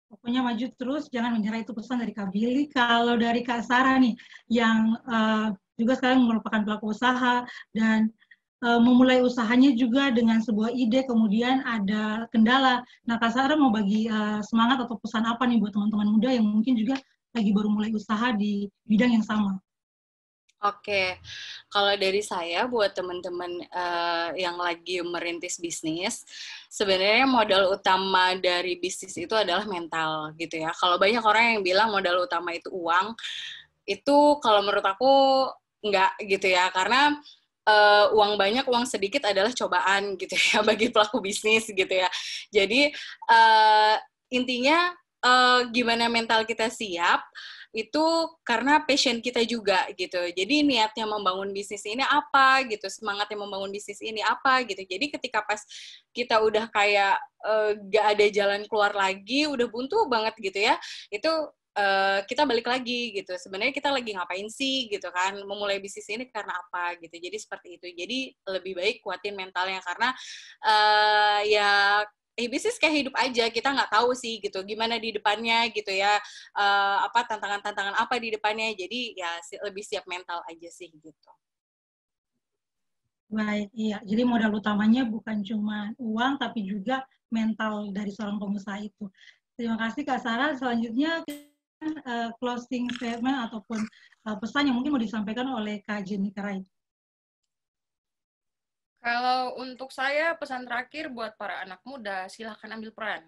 K: Pokoknya maju terus, jangan menyerah, itu pesan dari Kak Billy. Kalau dari Kak Sarah nih, yang juga sekarang merupakan pelaku usaha dan memulai usahanya juga dengan sebuah ide, kemudian ada kendala. Nah, Kak Sarah mau bagi semangat atau pesan apa nih buat teman-teman muda yang mungkin juga lagi baru mulai usaha di bidang yang sama?
M: Oke, kalau dari saya buat teman-teman yang lagi merintis bisnis, sebenarnya modal utama dari bisnis itu adalah mental gitu ya. Kalau banyak orang yang bilang modal utama itu uang, itu kalau menurut aku enggak gitu ya, karena uang banyak, uang sedikit adalah cobaan gitu ya bagi pelaku bisnis gitu ya. Jadi intinya gimana mental kita siap, itu karena passion kita juga gitu. Jadi niatnya membangun bisnis ini apa gitu, semangatnya membangun bisnis ini apa gitu. Jadi ketika pas kita udah kayak gak ada jalan keluar lagi, udah buntu banget gitu ya, itu kita balik lagi gitu. Sebenarnya kita lagi ngapain sih gitu kan, memulai bisnis ini karena apa gitu. Jadi seperti itu. Jadi lebih baik kuatin mentalnya karena bisnis kayak hidup aja, kita nggak tahu sih gitu gimana di depannya gitu ya, tantangan-tantangan apa di depannya, jadi ya lebih siap mental aja sih gitu.
K: Baik, iya. Jadi modal utamanya bukan cuma uang tapi juga mental dari seorang pengusaha itu. Terima kasih Kak Sarah. Selanjutnya closing statement ataupun pesan yang mungkin mau disampaikan oleh Kak Jenny Karai.
O: Kalau untuk saya, pesan terakhir buat para anak muda, silahkan ambil peran.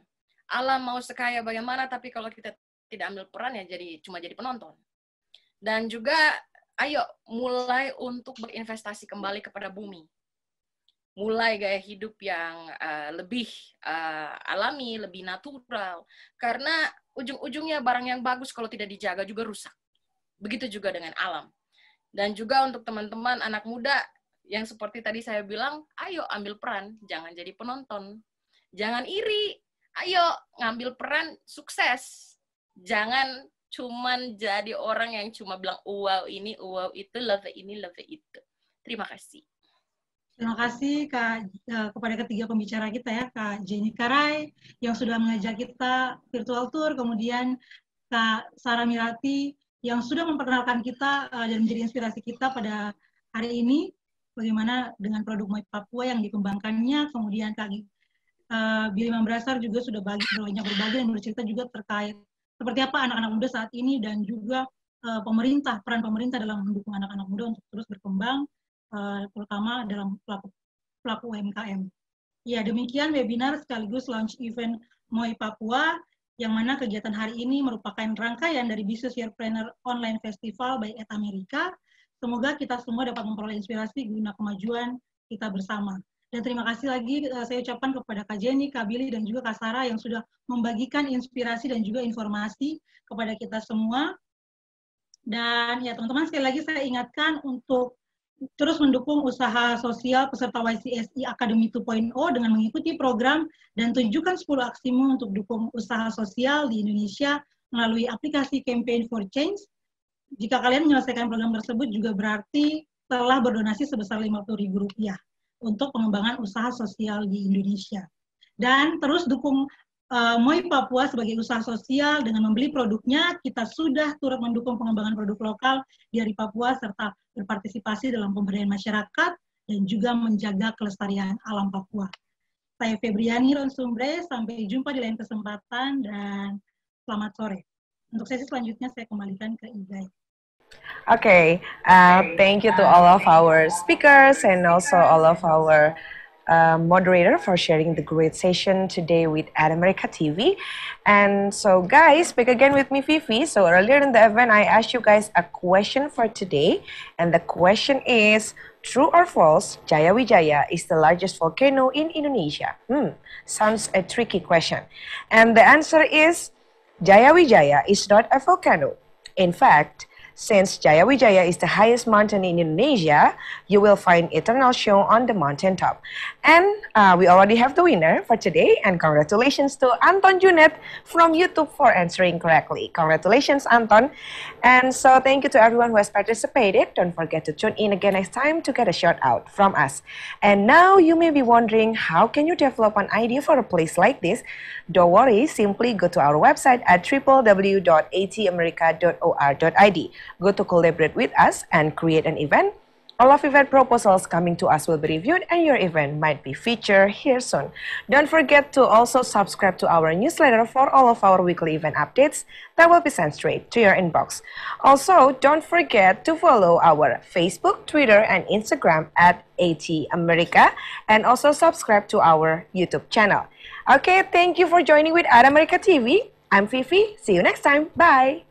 O: Alam mau sekaya bagaimana, tapi kalau kita tidak ambil peran, ya cuma jadi penonton. Dan juga, ayo mulai untuk berinvestasi kembali kepada bumi. Mulai gaya hidup yang lebih alami, lebih natural. Karena ujung-ujungnya barang yang bagus kalau tidak dijaga juga rusak. Begitu juga dengan alam. Dan juga untuk teman-teman anak muda, yang seperti tadi saya bilang, ayo ambil peran, jangan jadi penonton. Jangan iri, ayo ngambil peran sukses. Jangan cuman jadi orang yang cuma bilang wow ini, wow itu, love ini, love itu. Terima kasih.
K: Terima kasih kepada ketiga pembicara kita ya, Kak Jenny Karai yang sudah mengajak kita virtual tour, kemudian Kak Sarah Mirati yang sudah memperkenalkan kita dan menjadi inspirasi kita pada hari ini, bagaimana dengan produk MOI Papua yang dikembangkannya, kemudian Kak Billy Mambrasar juga sudah banyak berbagi dan bercerita juga terkait seperti apa anak-anak muda saat ini dan juga peran pemerintah dalam mendukung anak-anak muda untuk terus berkembang, terutama dalam pelaku UMKM. Ya, demikian webinar sekaligus launch event MOI Papua, yang mana kegiatan hari ini merupakan rangkaian dari Business Yearpreneur Online Festival by America. Semoga kita semua dapat memperoleh inspirasi guna kemajuan kita bersama. Dan terima kasih lagi saya ucapkan kepada Kak Jenny, Kak Billy, dan juga Kak Sarah yang sudah membagikan inspirasi dan juga informasi kepada kita semua. Dan ya teman-teman, sekali lagi saya ingatkan untuk terus mendukung usaha sosial peserta YCSI Academy 2.0 dengan mengikuti program dan tunjukkan 10 aksimu untuk dukung usaha sosial di Indonesia melalui aplikasi Campaign for Change. Jika kalian menyelesaikan program tersebut juga berarti telah berdonasi sebesar Rp50.000 untuk pengembangan usaha sosial di Indonesia. Dan terus dukung MOI Papua sebagai usaha sosial dengan membeli produknya. Kita sudah turut mendukung pengembangan produk lokal dari Papua serta berpartisipasi dalam pemberdayaan masyarakat dan juga menjaga kelestarian alam Papua. Saya Febriani Ronsumbre, sampai jumpa di lain kesempatan dan selamat sore. Untuk sesi selanjutnya saya kembalikan ke Igai.
A: Okay, thank you to all of our speakers and also all of our moderator for sharing the great session today with America TV. And so guys, back again with me, Fifi. So earlier in the event, I asked you guys a question for today. And the question is, true or false, Jayawijaya is the largest volcano in Indonesia? Sounds a tricky question. And the answer is, Jayawijaya is not a volcano. In fact, since Jayawijaya is the highest mountain in Indonesia, you will find eternal snow on the mountaintop. And we already have the winner for today, and congratulations to Anton Junet from YouTube for answering correctly. Congratulations, Anton. And so thank you to everyone who has participated. Don't forget to tune in again next time to get a shout out from us. And now you may be wondering, how can you develop an idea for a place like this? Don't worry, simply go to our website at www.atamerica.or.id. Go to collaborate with us and create an event. All of event proposals coming to us will be reviewed and your event might be featured here soon. Don't forget to also subscribe to our newsletter for all of our weekly event updates that will be sent straight to your inbox. Also, don't forget to follow our Facebook, Twitter, and Instagram at ATAmerica, and also subscribe to our YouTube channel. Okay, thank you for joining with America TV. I'm Fifi. See you next time. Bye.